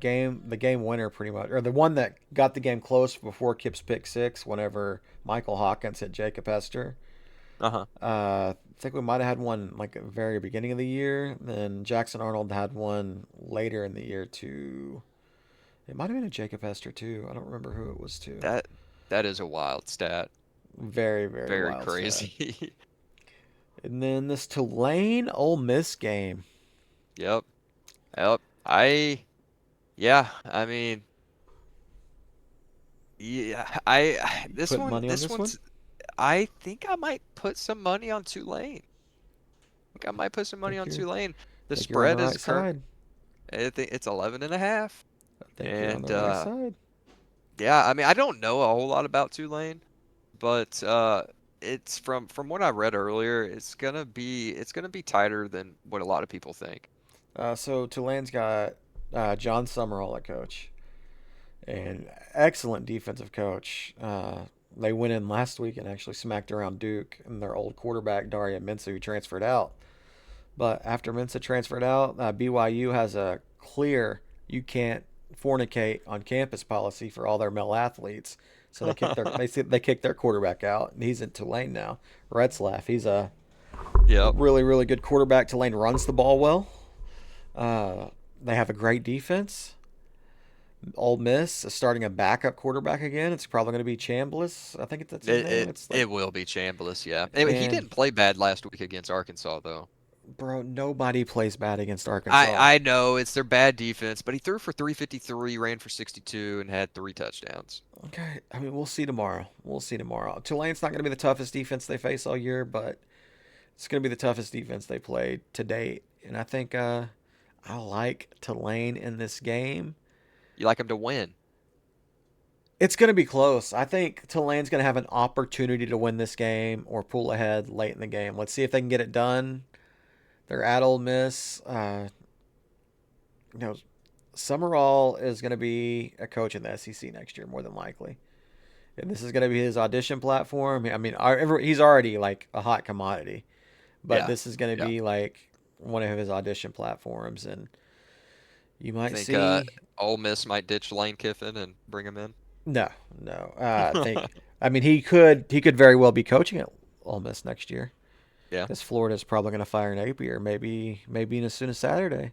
A: game winner pretty much, or the one that got the game close before Kip's pick six. Whenever Michael Hawkins hit Jacob Hester,
B: Uh-huh.
A: I think we might have had one like at the very beginning of the year. Then Jackson Arnold had one later in the year too. It might have been a Jacob Hester too. I don't remember who it was to.
B: That that is a wild stat.
A: Very very
B: Very
A: wild stat.
B: crazy.
A: And then this Tulane Ole Miss game.
B: Yep. Yep. I mean, yeah,
A: You put money on
B: this
A: this one?
B: one's I think I might put some money on Tulane. I think I might put some
A: I
B: money
A: think
B: on
A: you're
B: Tulane. The
A: I think you're on the
B: spread is
A: right
B: current
A: side.
B: I think it's 11.5.
A: I think you're on the
B: And
A: right side.
B: yeah, I mean, I don't know a whole lot about Tulane, but it's from what I read earlier, it's gonna be tighter than what a lot of people think.
A: So Tulane's got John Summerall at coach, and excellent defensive coach. They went in last week and actually smacked around Duke and their old quarterback Daria Mensah, who transferred out. But after Mensah transferred out, BYU has a clear you can't fornicate on campus policy for all their male athletes. So they kicked their quarterback out, and he's in Tulane now. Retzlaff, he's a
B: Yep.
A: really really good quarterback. Tulane runs the ball well. They have a great defense. Ole Miss is starting a backup quarterback again. It's probably going to be Chambliss. I think that's his
B: It
A: name.
B: it
A: It's like,
B: it will be Chambliss, yeah. Anyway, he
A: and
B: didn't play bad last week against Arkansas though.
A: bro, nobody plays bad against
B: I
A: Arkansas.
B: I know it's their bad defense, but he threw for 353, ran for 62, and had three touchdowns.
A: Okay, I mean we'll see tomorrow. We'll see tomorrow. Tulane's not going to be the toughest defense they face all year, but it's going to be the toughest defense they played to date. And I think I like Tulane in this game.
B: You like him to win.
A: It's going to be close. I think Tulane's going to have an opportunity to win this game or pull ahead late in the game. Let's see if they can get it done. They're at Ole Miss. You know, Summerall is going to be a coach in the SEC next year, more than likely. And this is going to be his audition platform. I mean, he's already like a hot commodity, but
B: Yeah.
A: this is going to
B: Yeah.
A: be like one of his audition platforms. And you
B: You
A: might
B: think
A: see.
B: Ole Miss might ditch Lane Kiffin and bring him in?
A: No, no. I think. I mean, he could very well be coaching at Ole Miss next year.
B: Yeah.
A: Because Florida's probably going to fire Napier, maybe as soon as Saturday,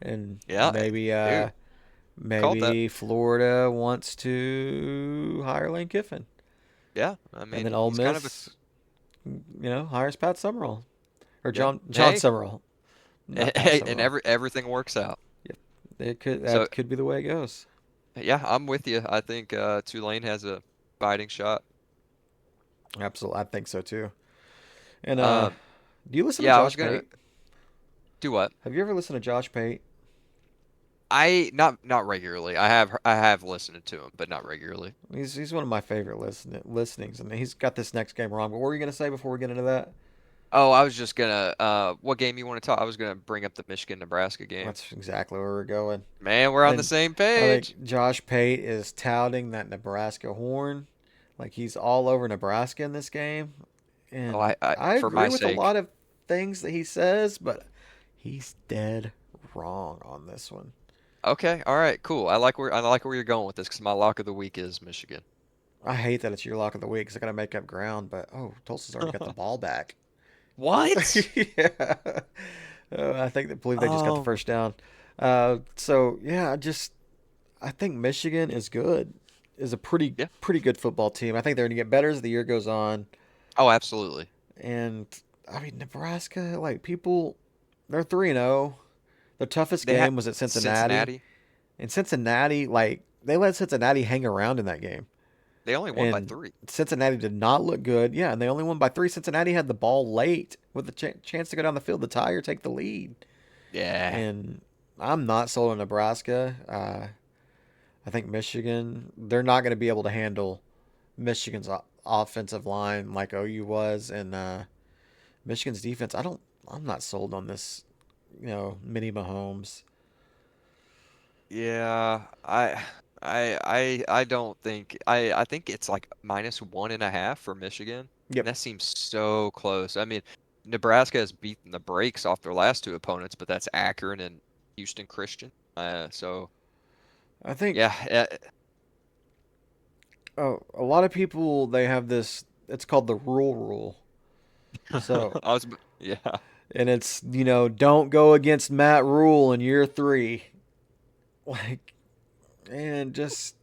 A: and
B: Yeah. Dude, called that.
A: maybe Florida wants to hire Lane Kiffin,
B: Yeah. I
A: and
B: mean,
A: then Ole
B: he's kind of a
A: Miss, hires Pat Summerall or
B: yeah.
A: John
B: Hey,
A: Summerall, not Pat
B: hey, and
A: Summerall.
B: everything works out.
A: Yep, it could
B: So
A: that could be the way it goes.
B: yeah, I'm with you. I think Tulane has a fighting shot.
A: Absolutely, I think so too. And
B: Um,
A: do you listen to
B: yeah, I was
A: Josh
B: gonna
A: Pate?
B: do what?
A: Have you ever listened to Josh Pate?
B: I not regularly. I have listened to him, but not regularly.
A: He's one of my favorite listenings, and he's got this next game wrong. But what were you gonna say before we get into that?
B: Oh, I was just gonna. What game you want to talk? I was gonna bring up the Michigan-Nebraska game.
A: That's exactly where we're going.
B: Man, we're on the
A: And
B: same
A: I
B: page.
A: think Josh Pate is touting that Nebraska horn. Like he's all over Nebraska in this game.
B: Oh,
A: And
B: I
A: I
B: for
A: agree
B: my
A: with a
B: sake.
A: lot of things that he says, but he's dead wrong on this one.
B: Okay, all right, cool. I like where you're going with this because my lock of the week is Michigan.
A: I hate that it's your lock of the week because I got to make up ground, but Tulsa's already got the ball back.
B: What?
A: Yeah. Believe they just got the
B: Um,
A: first down. So yeah, I think Michigan is good. Is a
B: yeah.
A: pretty good football team. I think they're gonna get better as the year goes on.
B: Oh, absolutely.
A: And I mean Nebraska, like people, they're 3-0. Their toughest
B: They had
A: game was at Cincinnati.
B: Cincinnati.
A: And Cincinnati, like they let Cincinnati hang around in that game.
B: They only won by
A: And
B: 3.
A: Cincinnati did not look good. Yeah, and they only won by 3. Cincinnati had the ball late with the chance to go down the field to tie or take the lead.
B: Yeah.
A: And I'm not sold on Nebraska. I think Michigan, they're not going to be able to handle Michigan's offensive line like OU was, and Michigan's defense. I'm not sold on this. Mini Mahomes.
B: Yeah. I don't think I think it's like -1.5 for Michigan. And
A: Yep.
B: that seems so close. I mean, Nebraska has beaten the brakes off their last two opponents, but that's Akron and Houston Christian. So
A: I think
B: yeah,
A: a lot of people they have this. It's called the rule. So
B: I was yeah.
A: and it's don't go against Matt Rule in year 3. Like and just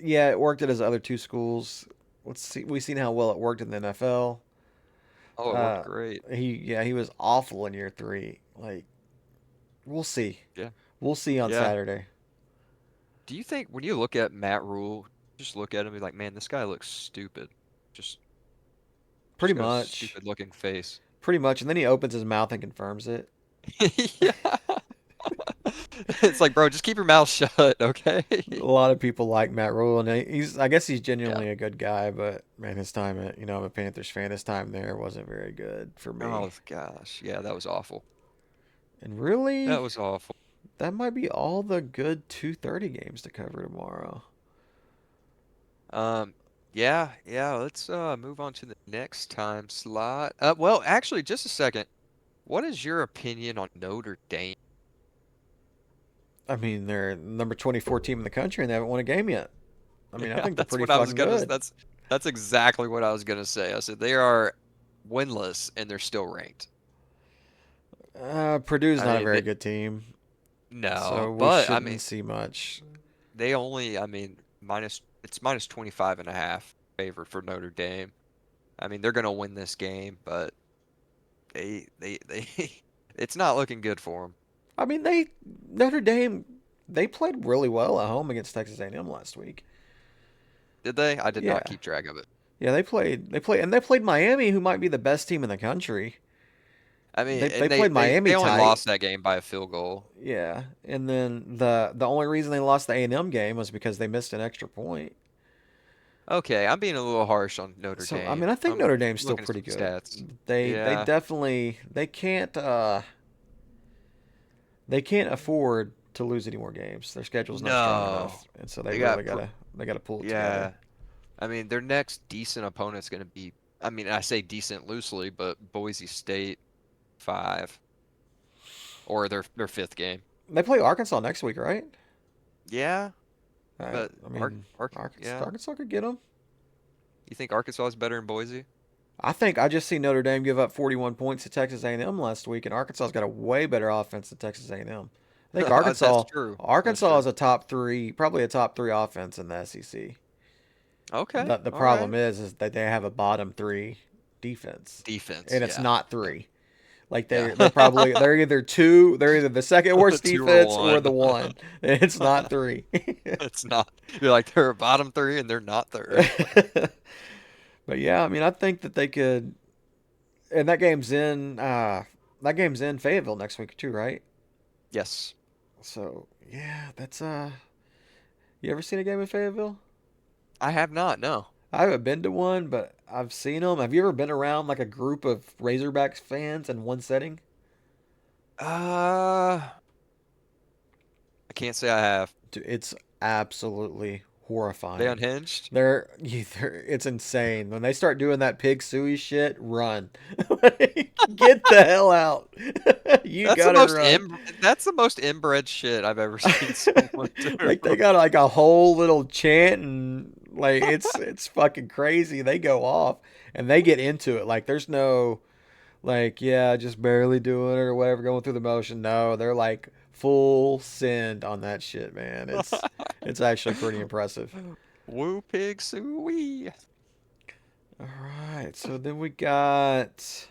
A: yeah, it worked at his other two schools. Let's see. We've seen how well it worked in the NFL.
B: Oh, it worked great.
A: He was awful in year 3. Like we'll see.
B: Yeah.
A: We'll see on
B: Yeah.
A: Saturday.
B: Do you think when you look at Matt Rule, just look at him and be like, man, this guy looks stupid. Just
A: Pretty
B: just got a
A: much.
B: stupid looking face.
A: Pretty much. And then he opens his mouth and confirms it.
B: Yeah. It's like, bro, just keep your mouth shut, okay?
A: A lot of people like Matt Rule, and I guess he's
B: Yeah.
A: genuinely a good guy, but man, his time at I'm a Panthers fan. His time there wasn't very good for me.
B: Oh gosh. Yeah, that was awful.
A: And
B: That
A: really,
B: was awful.
A: that might be all the good 2:30 games to cover tomorrow.
B: Um, yeah, let's move on to the next time slot. Well, actually, just a second. What is your opinion on Notre Dame?
A: I mean, they're number 24 team in the country, and they haven't won a game yet. I mean, I
B: Yeah,
A: think they're
B: that's
A: pretty
B: what I was
A: fucking
B: gonna
A: good.
B: that's exactly what I was gonna say. I said they are winless and they're still ranked.
A: Purdue's
B: I
A: not a
B: mean,
A: very good team,
B: no,
A: so we
B: but I mean,
A: shouldn't see much.
B: they only, I mean, it's -25.5 favored for Notre Dame. I mean, they're gonna win this game, but they it's not looking good for them.
A: I mean, Notre Dame they played really well at home against Texas A&M last week.
B: Did they? I did not
A: Yeah,
B: keep track of it.
A: yeah, they played Miami, who might be the best team in the country.
B: I mean,
A: They
B: and they
A: played
B: they
A: Miami
B: they only
A: tight.
B: lost that game by a field goal.
A: Yeah, and then the only reason they lost the A&M game was because they missed an extra point.
B: Okay, I'm being a little harsh on Notre
A: So I mean,
B: Dame.
A: I think
B: I'm
A: Notre Dame's still
B: looking at
A: pretty
B: some
A: good.
B: stats.
A: They
B: Yeah.
A: definitely they can't afford to lose any more games. Their schedule's not strong
B: No.
A: enough, and so
B: They got
A: they gotta pull it together.
B: yeah. I mean, their next decent opponent's going to be, I mean, I say decent loosely, but Boise State 5 or their fifth game.
A: They play Arkansas next week, right?
B: Yeah, but
A: I mean,
B: Yeah.
A: Arkansas could get them.
B: You think Arkansas is better than Boise?
A: I just see Notre Dame give up 41 points to Texas A&M last week, and Arkansas's got a way better offense than Texas A&M. I think
B: That's true. That's
A: Arkansas
B: true.
A: is a top 3, probably a top 3 offense in the SEC.
B: Okay.
A: The
B: All right.
A: problem is that they have a bottom 3 defense,
B: Defense.
A: and it's
B: Yeah.
A: not 3. Like
B: Yeah.
A: they're either the second worst
B: Two or
A: defense or
B: one.
A: the one. It's not 3.
B: It's not. You're like they're a bottom three and they're not third.
A: But yeah, I mean, I think that they could. And that game's in Fayetteville next week too, right?
B: Yes.
A: So yeah, that's You ever seen a game in Fayetteville?
B: I have not. No.
A: I haven't been to one, but I've seen them. Have you ever been around like a group of Razorbacks fans in one setting?
B: I can't say I have.
A: Dude, it's absolutely
B: They
A: horrifying.
B: unhinged?
A: It's insane. When they start doing that pig suey shit, run. Like, get the hell out. You gotta run.
B: That's the most inbred shit I've ever seen someone do.
A: Like they got like a whole little chant and like it's fucking crazy. They go off and they get into it. Like there's no like yeah, just barely doing it or whatever, going through the motion. No, they're like full send on that shit, man. It's actually pretty impressive.
B: Woo pig suey.
A: All right, so then we got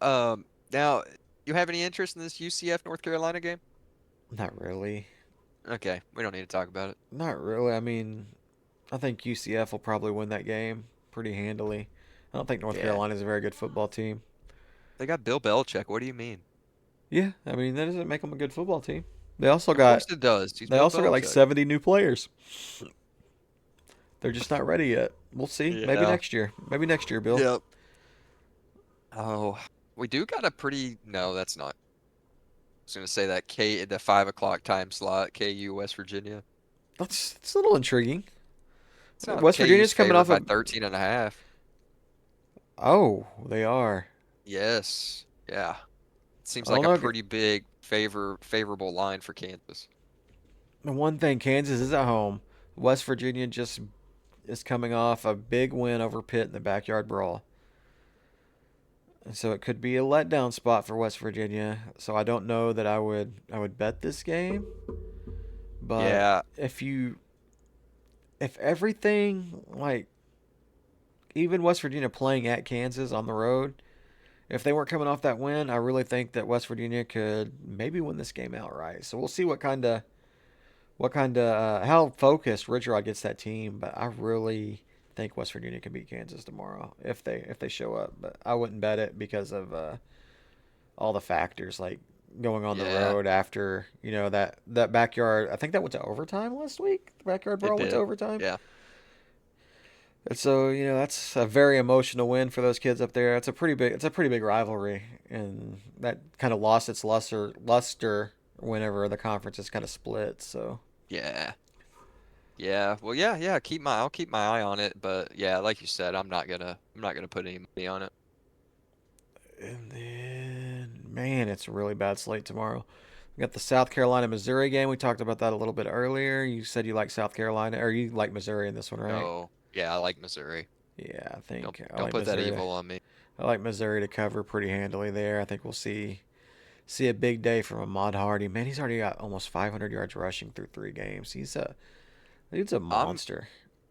B: Now, you have any interest in this UCF North Carolina game?
A: not really.
B: Okay, we don't need to talk about it.
A: Not really. I mean, I think UCF will probably win that game pretty handily. I don't think North
B: Yeah,
A: Carolina is a very good football team.
B: they got Bill Belichick. What do you mean?
A: Yeah, I mean that doesn't make them a good football team. They also
B: Of course
A: got
B: it does. He's
A: they
B: Bill
A: also got like
B: Belichick.
A: 70 new players. They're just not ready yet. We'll see. Maybe
B: Yeah.
A: next year. Maybe next year, Bill.
B: Yep. Oh, we do got a pretty. No, that's not. I was gonna say that the 5 o'clock time slot, KU West Virginia.
A: That's a little intriguing.
B: It's not
A: West Virginia's
B: KU's
A: coming
B: favored
A: off
B: by
A: a
B: 13 and a half.
A: oh, they are.
B: Yes. Yeah. It seems
A: I
B: like
A: don't
B: a
A: know.
B: pretty big favorable line for Kansas.
A: The one thing, Kansas is at home. West Virginia just is coming off a big win over Pitt in the backyard brawl. And so it could be a letdown spot for West Virginia. So I don't know that I would bet this game. But
B: Yeah.
A: if everything like even West Virginia playing at Kansas on the road, if they weren't coming off that win, I really think that West Virginia could maybe win this game outright. So we'll see what kind of how focused Richard gets that team, but I really think West Virginia can beat Kansas tomorrow if they show up. But I wouldn't bet it because of all the factors like going on the
B: Yeah.
A: road after that backyard. I think that went to overtime last week. The backyard
B: It
A: brawl went to
B: did.
A: overtime.
B: Yeah.
A: And so that's a very emotional win for those kids up there. It's a pretty big rivalry, and that kind of lost its luster whenever the conferences kind of split. So
B: Yeah. Yeah. Well, yeah. I'll keep my eye on it, but yeah, like you said, I'm not gonna put any money on it.
A: and then man, it's a really bad slate tomorrow. We got the South Carolina Missouri game. We talked about that a little bit earlier. You said you like South Carolina or you like Missouri in this one, right?
B: Oh, yeah, I like Missouri.
A: Yeah, I
B: Don't
A: think I
B: don't
A: like
B: put that
A: Missouri to
B: evil on me.
A: I like Missouri to cover pretty handily there. I think we'll see a big day from Ahmad Hardy. Man, he's already got almost 500 yards rushing through 3 games. He's a
B: I'm
A: monster.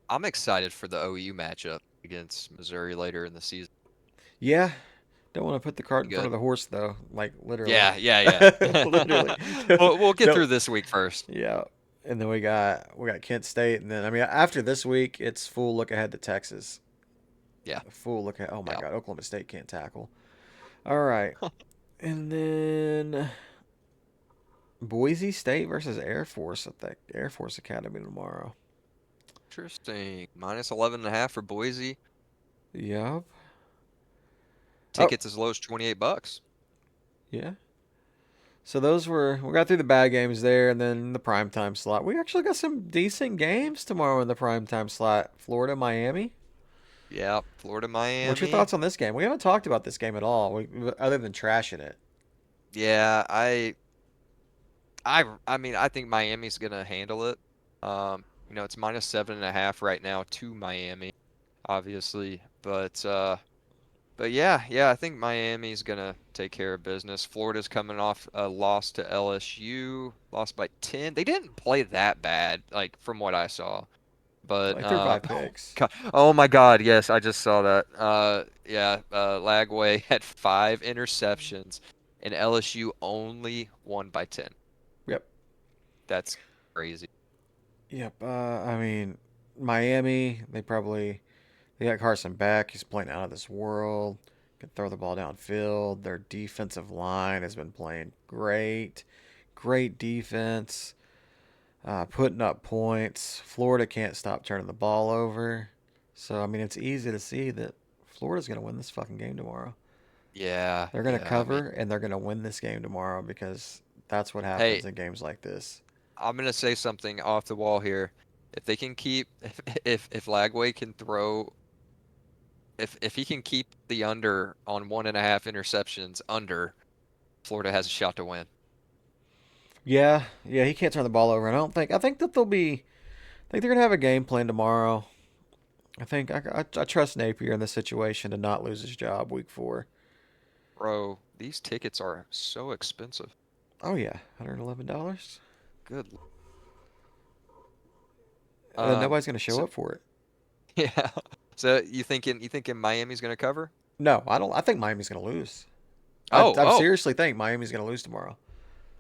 B: I'm excited for the OU matchup against Missouri later in the season.
A: Yeah, don't want to put the cart
B: Be
A: in front of
B: good.
A: the horse though. Like literally,
B: Yeah.
A: literally.
B: We'll get
A: No,
B: through this week first.
A: yeah. And then we got Kent State, and then I mean after this week, it's full look ahead to Texas.
B: Yeah.
A: Full look at oh my
B: Yeah.
A: God, Oklahoma State can't tackle. All right, and then Boise State versus Air Force at the Air Force Academy tomorrow.
B: Interesting. Minus 11 and a half for Boise.
A: Yup. Oh,
B: Tickets as low as $28.
A: yeah. So we got through the bad games there, and then the primetime slot. We actually got some decent games tomorrow in the primetime slot. Florida, Miami.
B: Yeah, Florida,
A: What's your
B: Miami.
A: thoughts on this game? We haven't talked about this game at all, other than trashing it.
B: Yeah, I mean, I think Miami's gonna handle it. It's minus 7.5 right now to Miami, obviously, but yeah, I think Miami's gonna take care of business. Florida's coming off a loss to LSU, lost by 10. They didn't play that bad, like from what I saw. But
A: They threw five
B: oh
A: picks.
B: God, oh my God, yes, I just saw that. Yeah, Lagway had 5 interceptions, and LSU only won by 10.
A: Yep.
B: That's crazy.
A: Yep. I mean, Miami. They got Carson back. He's playing out of this world. Can throw the ball downfield. Their defensive line has been playing great. Great defense. putting up points. Florida can't stop turning the ball over. So, I mean, it's easy to see that Florida's going to win this fucking game tomorrow.
B: Yeah,
A: They're going to
B: yeah. I mean,
A: cover and they're going to win this game tomorrow because that's what
B: hey,
A: happens in games like this.
B: I'm gonna say something off the wall here. If they can keep, if Lagway can throw, if he can keep the under on 1.5 interceptions under, Florida has a shot to win.
A: Yeah, yeah, he can't turn the ball over. And I think that they'll be, I think they're going to have a game plan tomorrow. I trust Napier in this situation to not lose his job week 4.
B: Bro, these tickets are so expensive.
A: Oh, yeah, $111.
B: Good.
A: And nobody's going to show
B: So
A: up for it.
B: yeah. So you thinking Miami's gonna cover?
A: No, I don't. I think Miami's going to lose.
B: Oh,
A: I
B: oh,
A: seriously think Miami's going to lose tomorrow.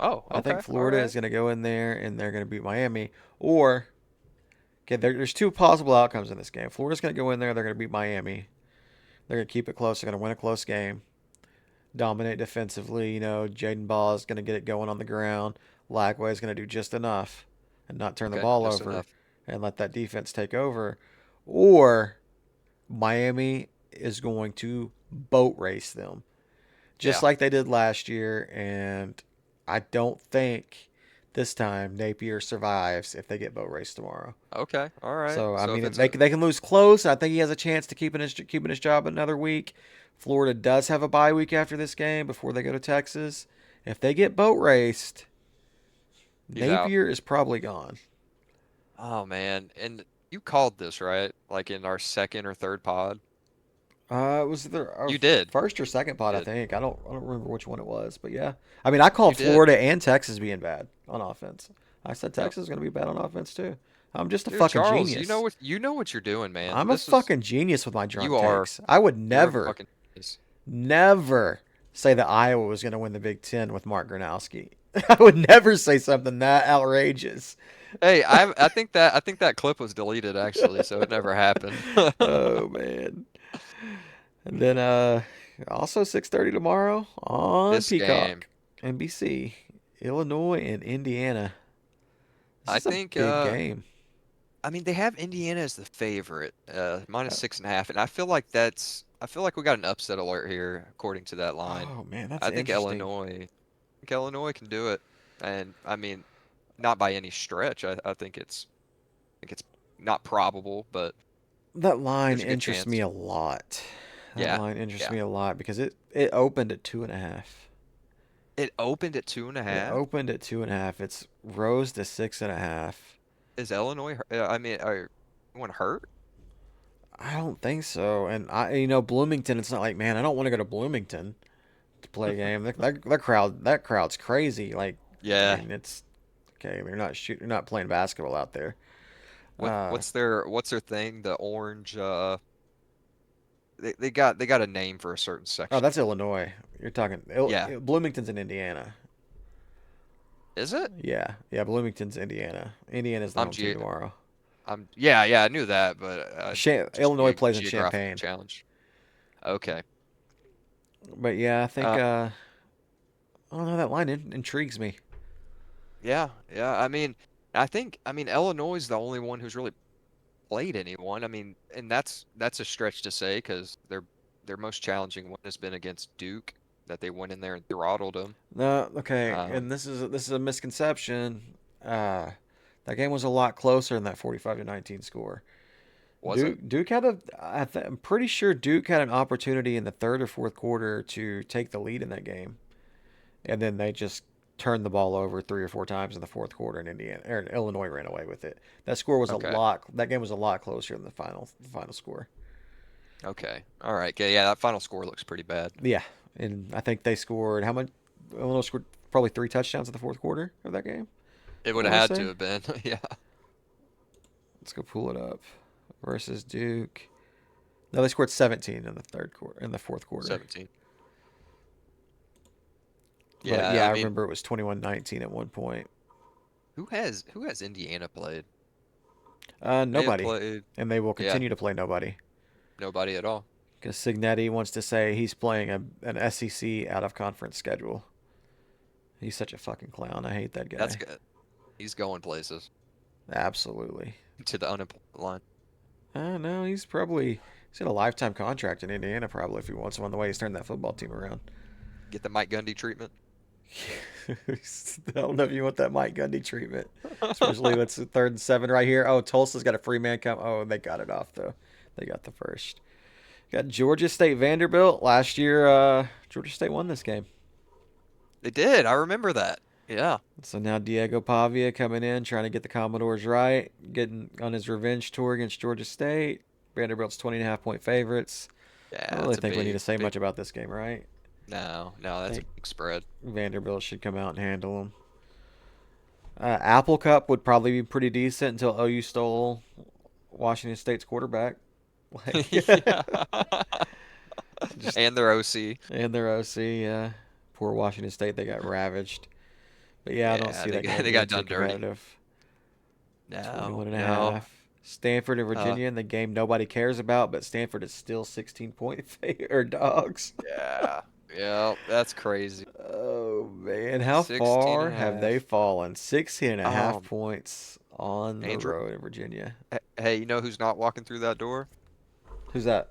B: oh.
A: I think
B: Okay, all
A: Florida
B: right.
A: is going to go in there and they're going to beat Miami. Or, okay, there's two possible outcomes in this game. Florida's going to go in there, they're going to beat Miami. They're going to keep it close. They're going to win a close game, dominate defensively. You know, Jaden Ball is going to get it going on the ground. Lagway is going to do just enough and not turn the
B: Okay,
A: ball
B: just
A: over
B: enough.
A: and let that defense take over. Or Miami is going to boat race them, just
B: Yeah.
A: like they did last year. And I don't think this time Napier survives if they get boat race tomorrow.
B: Okay, all right.
A: So I
B: So if
A: mean,
B: it's a
A: they can lose close. I think he has a chance to keeping his job another week. Florida does have a bye week after this game before they go to Texas. If they get boat raced,
B: he's out.
A: Napier is probably gone.
B: Oh man, and you called this right? Like in our second or third pod?
A: It was our
B: You did.
A: first or second
B: You
A: pot, I
B: did.
A: think. I don't remember which one it was, but yeah. I mean, I
B: You
A: called
B: did.
A: Florida and Texas being bad on offense. I said
B: Yep.
A: Texas is going to be bad on offense too. I'm just a
B: Dude,
A: fucking
B: Charles,
A: genius.
B: you know what you're doing, man.
A: I'm a
B: This is
A: fucking genius with my
B: you
A: drunk
B: are
A: takes. I would
B: you're a
A: never,
B: fucking genius.
A: never say that Iowa was going to win the Big Ten with Mark Gronowski. I would never say something that outrageous.
B: Hey, I think that clip was deleted actually, so it never happened.
A: Oh man. And then also 6:30 tomorrow on
B: This game,
A: Peacock, NBC, Illinois and Indiana. This
B: I
A: is a
B: think
A: big game.
B: I mean they have Indiana as the favorite, -6.5, and I feel like we got an upset alert here according to that line.
A: Oh man, that's
B: I think
A: interesting.
B: Illinois can do it. And I mean, not by any stretch. I think it's not probable, but
A: That line
B: there's a good
A: interests me
B: chance.
A: a lot. That
B: Yeah.
A: line interests
B: Yeah.
A: me a lot because it opened at 2.5.
B: It opened at two and a
A: It
B: half.
A: opened at 2.5. It's rose to 6.5.
B: Is Illinois, I mean, are anyone hurt?
A: I don't think so. And Bloomington. It's not like, man, I don't want to go to Bloomington to play a game. That crowd's crazy. Like, I
B: Yeah.
A: mean, it's okay. They're not playing basketball out there. Uh,
B: What's their thing? The orange, they got a name for a certain
A: oh,
B: section.
A: that's Illinois. You're talking
B: Yeah.
A: Bloomington's in Indiana.
B: Is it?
A: Yeah, yeah. Bloomington's Indiana. Indiana's the
B: I'm
A: home team
B: ge
A: tomorrow.
B: I'm yeah, yeah, I knew that, but just
A: Illinois
B: being
A: plays in
B: geographically
A: Champaign.
B: challenged. Okay.
A: But yeah, I think
B: Uh,
A: I don't know. That line intrigues me.
B: yeah, yeah. I mean Illinois is the only one who's really played anyone. I mean, and that's a stretch to say because their most challenging one has been against Duke, that they went in there and throttled them.
A: No, okay, and
B: Um,
A: this is a misconception. Uh, that game was a lot closer than that 45-19 score.
B: was it?
A: Duke had I'm pretty sure Duke had an opportunity in the third or fourth quarter to take the lead in that game, and then they just turned the ball over 3 or 4 times in the fourth quarter, and Illinois ran away with it.
B: Okay.
A: That game was a lot closer than the final score.
B: Okay. All right. Okay. Yeah, that final score looks pretty bad.
A: Yeah, and I think they scored how much? Illinois scored probably 3 touchdowns in the fourth quarter of that game.
B: It
A: I
B: would have
A: want to
B: had to
A: say.
B: have been. Yeah.
A: Let's go pull it up. Versus Duke. No, they scored 17 in the fourth quarter.
B: 17.
A: But
B: Yeah,
A: yeah,
B: I
A: I
B: mean,
A: remember it was 21-19 at one point.
B: who has Indiana played? They have
A: Nobody,
B: played,
A: and they will
B: yeah,
A: continue to play nobody
B: nobody at all.
A: because Signetti wants to say he's playing an SEC out of conference schedule. He's such a fucking clown. I hate that
B: That's
A: guy.
B: good. He's going places
A: Absolutely.
B: to the unemployment line.
A: No, he's got a lifetime contract in Indiana probably if he wants one the way he's turned that football team around.
B: Get the Mike Gundy treatment.
A: I don't know if you want that Mike Gundy treatment, especially what's the 3rd and 7 right here. Oh, Tulsa's got a free man come. Oh, they got it off though. They got the first. Got Georgia State Vanderbilt last year. Georgia State won this game.
B: They did. I remember that. Yeah.
A: So now Diego Pavia coming in, trying to get the Commodores right, getting on his revenge tour against Georgia State. Vanderbilt's 20.5 point favorites. I
B: Yeah,
A: don't really
B: that's a
A: think we need to
B: big,
A: say
B: big.
A: much about this game, right?
B: No, no,
A: I
B: that's a
A: think
B: big spread.
A: Vanderbilt should come out and handle them. Apple Cup would probably be pretty decent until OU stole Washington State's quarterback. Like,
B: Yeah.
A: just
B: And their OC.
A: and their OC. Poor Washington State, they got ravaged. But yeah, I don't
B: Yeah,
A: see
B: they
A: that
B: got,
A: game
B: they
A: being
B: got
A: too
B: done dirty.
A: competitive.
B: No,
A: 21 and a
B: no.
A: half. Stanford and
B: Uh,
A: Virginia in the game nobody cares about, but Stanford is still 16-point or dogs.
B: yeah. Yeah, that's crazy.
A: Oh man, how
B: 16
A: far
B: and a
A: have they
B: half.
A: fallen? 16 and a half
B: Um,
A: points on the
B: Andrew,
A: road in Virginia.
B: hey, you know who's not walking through that door?
A: Who's that?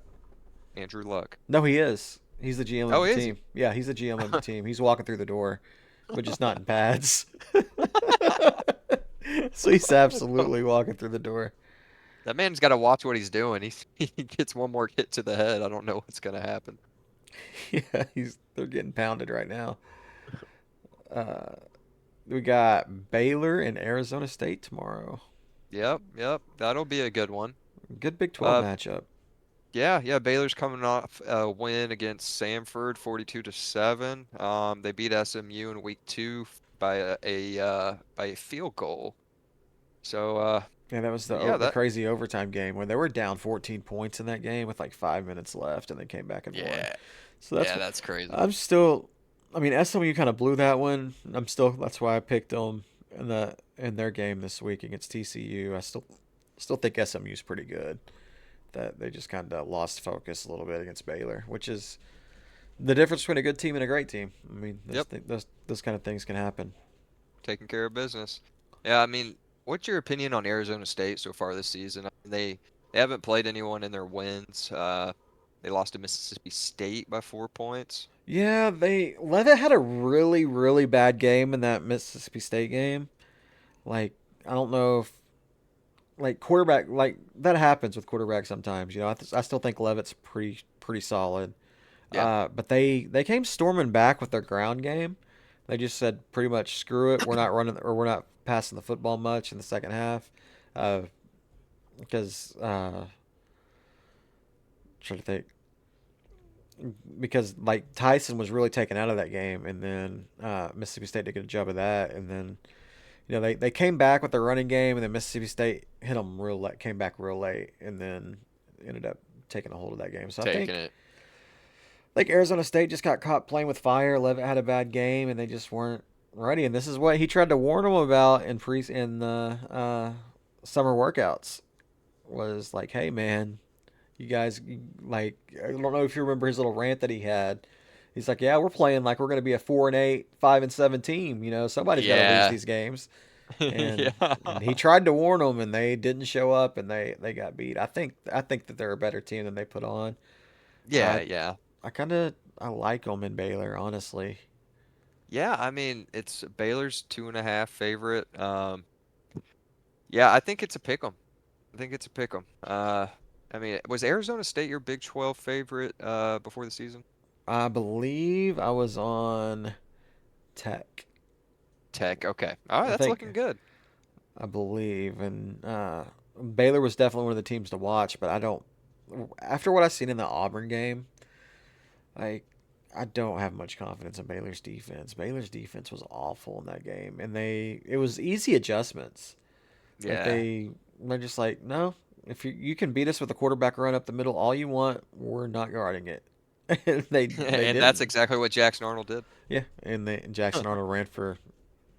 B: Andrew Luck.
A: No, he is. He's the GM of
B: Oh,
A: the
B: is he?
A: team. Yeah, he's the GM of the team. He's walking through the door, but just not in pads. So he's absolutely walking through the door.
B: That man's got to watch what he's doing. He gets one more hit to the head. I don't know what's gonna happen.
A: Yeah, they're getting pounded right now. Uh, we got Baylor and Arizona State tomorrow.
B: Yep, yep. That'll be a good one.
A: Good Big 12
B: Uh,
A: matchup.
B: yeah, yeah. Baylor's coming off a win against Samford, 42-7. They beat SMU in week 2 by by a field goal. So,
A: Yeah, that was
B: yeah,
A: the
B: that
A: crazy overtime game when they were down 14 points in that game with like 5 minutes left, and they came back and won.
B: yeah,
A: So
B: yeah, that's crazy.
A: I'm still. I mean, SMU kind of blew that one. I'm still. That's why I picked them in their game this week against TCU. I still think SMU's pretty good. That they just kind of lost focus a little bit against Baylor, which is the difference between a good team and a great team. I mean,
B: Yep,
A: those kind of things can happen.
B: taking care of business. Yeah, I mean, what's your opinion on Arizona State so far this season? I mean, they haven't played anyone in their wins. They lost to Mississippi State by 4 points.
A: Yeah, they Levitt had a really bad game in that Mississippi State game. Like I don't know if like quarterback like that happens with quarterbacks sometimes. I still think Levitt's pretty solid.
B: Yeah.
A: But they came storming back with their ground game. They just said pretty much screw it. We're not running or we're not passing the football much in the second half. Uh, because trying to think because like Tyson was really taken out of that game, and then Mississippi State did a good job of that, and then they came back with their running game, and then Mississippi State hit them real late, came back real late, and then ended up taking a hold of that game. So I
B: Taking
A: think
B: it.
A: like Arizona State just got caught playing with fire. Levitt had a bad game, and they just weren't ready. And this is what he tried to warn them about in the summer workouts was like, hey man, you guys like I don't know if you remember his little rant that he had. He's like, yeah, we're playing like we're going to be a 4-8, 5-7 team. Somebody's got to lose
B: Yeah.
A: these games. And
B: Yeah.
A: and he tried to warn them, and they didn't show up, and they got beat. I think that they're a better team than they put on.
B: Yeah,
A: I
B: yeah.
A: I like them in Baylor, honestly.
B: Yeah, I mean, it's Baylor's 2.5 favorite. Yeah, I think it's a pick 'em. I think it's a pick 'em. I mean, was Arizona State your Big 12 favorite before the season?
A: I believe I was on Tech.
B: Tech. Okay. All right,
A: I
B: that's
A: think
B: looking good.
A: I believe, and Baylor was definitely one of the teams to watch. But I don't. After what I've seen in the Auburn game, I I don't have much confidence in Baylor's defense. Baylor's defense was awful in that game, and it was easy adjustments. Like
B: Yeah.
A: they're just like, no, if you can beat us with a quarterback run up the middle all you want, we're not guarding it. And they
B: And that's
A: didn't.
B: exactly what Jackson Arnold did.
A: Yeah, and Jackson Arnold ran for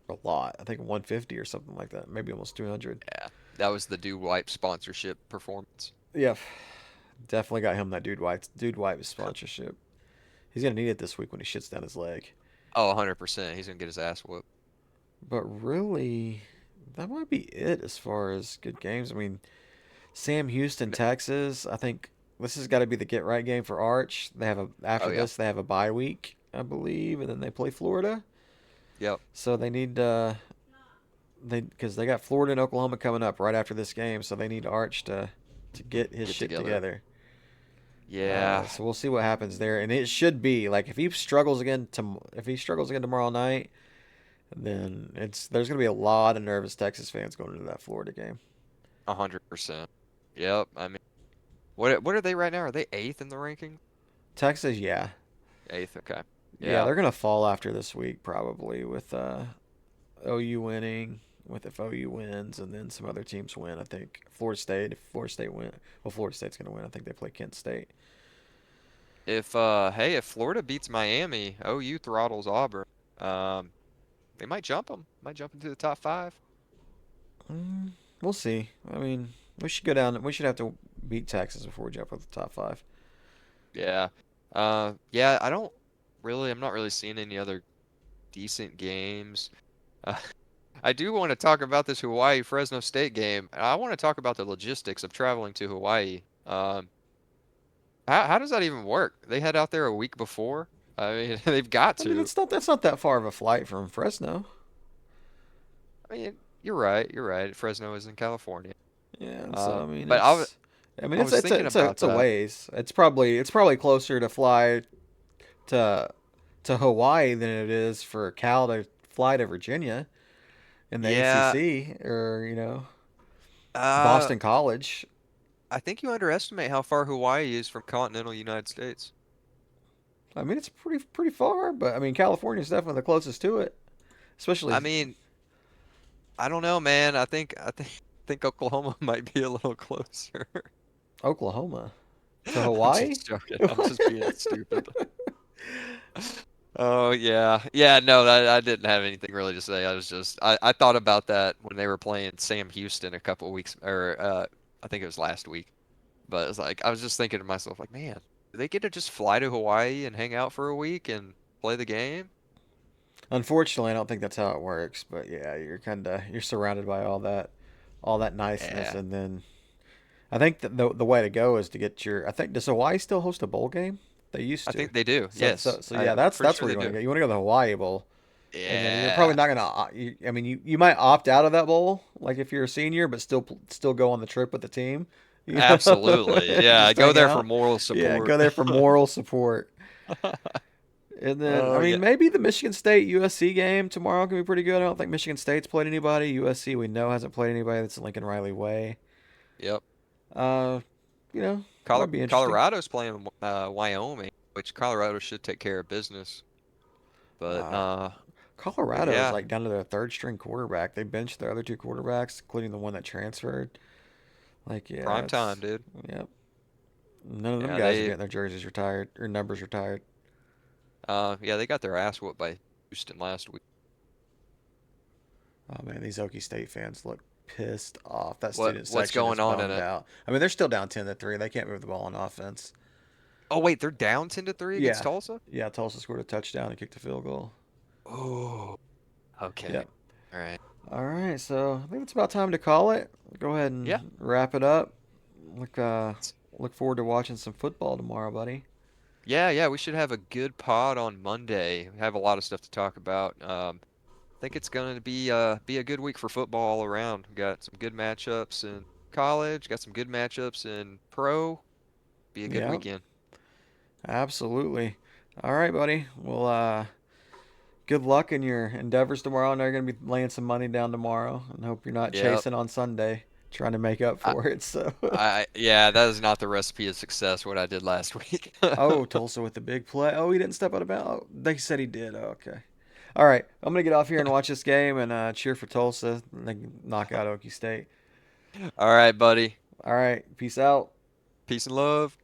A: a lot. I think 150 or something like that, maybe almost 200.
B: Yeah. That was the Do Wipe sponsorship performance.
A: Yeah, definitely got him that dude white sponsorship. He's gonna need it this week when he shits down his leg.
B: Oh, 100%. He's gonna get his ass whooped.
A: But really, that might be it as far as good games. I mean, Sam Houston, Texas. I think this has got to be the get right game for Arch. They have a
B: Oh
A: after
B: yeah.
A: this they have a bye week, I believe, and then they play Florida.
B: Yep.
A: So they need they because they got Florida and Oklahoma coming up right after this game, so they need Arch to get his
B: Get
A: shit
B: together.
A: together.
B: Yeah.
A: So we'll see what happens there, and it should be like if he struggles again tomorrow night, then there's gonna be a lot of nervous Texas fans going into that Florida game.
B: 100%. Yep. I mean, what are they right now? Are they eighth in the ranking?
A: Texas, yeah,
B: Eighth. Okay.
A: yeah,
B: Yeah.
A: they're gonna fall after this week probably with OU winning. If OU wins and then some other teams win, I think if Florida State win, well, Florida State's gonna win. I think they play Kent State.
B: If Florida beats Miami, OU throttles Auburn. Um, they might jump them. Might jump into the top five.
A: Mm, we'll see. I mean, we should go down. We should have to beat Texas before we jump with the top five.
B: Yeah. Yeah. I'm not really seeing any other decent games. Uh, I do want to talk about this Hawaii Fresno State game. I want to talk about the logistics of traveling to Hawaii. How does that even work? They head out there a week before. I mean, they've got
A: I mean,
B: to.
A: it's not that's not that far of a flight from Fresno.
B: I mean, you're right. You're right. Fresno is in California.
A: Yeah, and so I mean,
B: But
A: I mean,
B: I was thinking about
A: it's a
B: that.
A: ways. It's probably closer to fly to Hawaii than it is for Cal to fly to Virginia in the
B: Yeah.
A: ACC or
B: Uh,
A: Boston College.
B: I think you underestimate how far Hawaii is from continental United States.
A: I mean, it's pretty far, but I mean, California's definitely the closest to it,
B: I
A: especially
B: mean, I don't know, man. I think Oklahoma might be a little closer.
A: Oklahoma to
B: I'm
A: Hawaii.
B: just joking. I'm just being stupid. Oh yeah, yeah. No, I didn't have anything really to say. I thought about that when they were playing Sam Houston a couple weeks, or I think it was last week. But it's like I was just thinking to myself, like, man, do they get to just fly to Hawaii and hang out for a week and play the game?
A: Unfortunately, I don't think that's how it works. But yeah, you're surrounded by all that niceness,
B: Yeah,
A: and then I think that the way to go is to get your. I think does Hawaii still host a bowl game? They used
B: I
A: to.
B: think they do. Yes,
A: So yeah,
B: I'm pretty
A: that's
B: sure
A: where
B: they
A: you want to
B: do.
A: go. You want to go to the Hawaii Bowl, and then you're probably
B: Yeah,
A: not gonna. I mean, you might opt out of that bowl, like if you're a senior, but still go on the trip with the team. You know,
B: absolutely. Yeah,
A: just
B: go
A: hang
B: there for
A: out.
B: moral
A: Yeah,
B: support.
A: go there for moral support. And then, I
B: Oh yeah.
A: mean, maybe the Michigan State USC game tomorrow can be pretty good. I don't think Michigan State's played anybody. USC, we know, hasn't played anybody that's in Lincoln Riley Way.
B: Yep.
A: Uh, might be interesting.
B: Colorado's playing Wyoming, which Colorado should take care of business. But
A: Uh,
B: but
A: Colorado is
B: yeah,
A: like down to their third string quarterback. They benched their other two quarterbacks, including the one that transferred. Like, yeah,
B: prime time, dude.
A: yep. None of them
B: Yeah,
A: guys are
B: they
A: getting their jerseys retired or numbers retired.
B: yeah, they got their ass whooped by Houston last week.
A: Oh man, these Okie State fans look pissed off. That
B: What
A: student
B: what's
A: section is
B: going on in
A: bummed
B: it?
A: out. I mean, they're still down 10-3. They can't move the ball on offense.
B: Oh wait, they're down 10-3 against
A: Yeah,
B: Tulsa?
A: yeah. Tulsa scored a touchdown and kicked a field goal.
B: Oh, okay.
A: Yep.
B: All right.
A: All right, so I think it's about time to call it. Go ahead
B: Yeah.
A: and wrap it up. Look forward to watching some football tomorrow, buddy.
B: Yeah, yeah, we should have a good pod on Monday. We have a lot of stuff to talk about. I think it's going to be a good week for football all around. We got some good matchups in college, got some good matchups in pro. Be a good
A: Yeah,
B: weekend.
A: absolutely. All right, buddy. Well, good luck in your endeavors tomorrow. I know you're gonna be laying some money down tomorrow, and hope you're not
B: Yep.
A: chasing on Sunday trying to make up
B: I,
A: for it. So,
B: yeah, that is not the recipe of success what I did last week.
A: oh, Tulsa with the big play. Oh, he didn't step out of bounds. Oh, they said he did. Oh, okay. All right, I'm gonna get off here and watch this game and cheer for Tulsa. They can knock out Okie State.
B: All right, buddy.
A: All right, peace out.
B: Peace and love.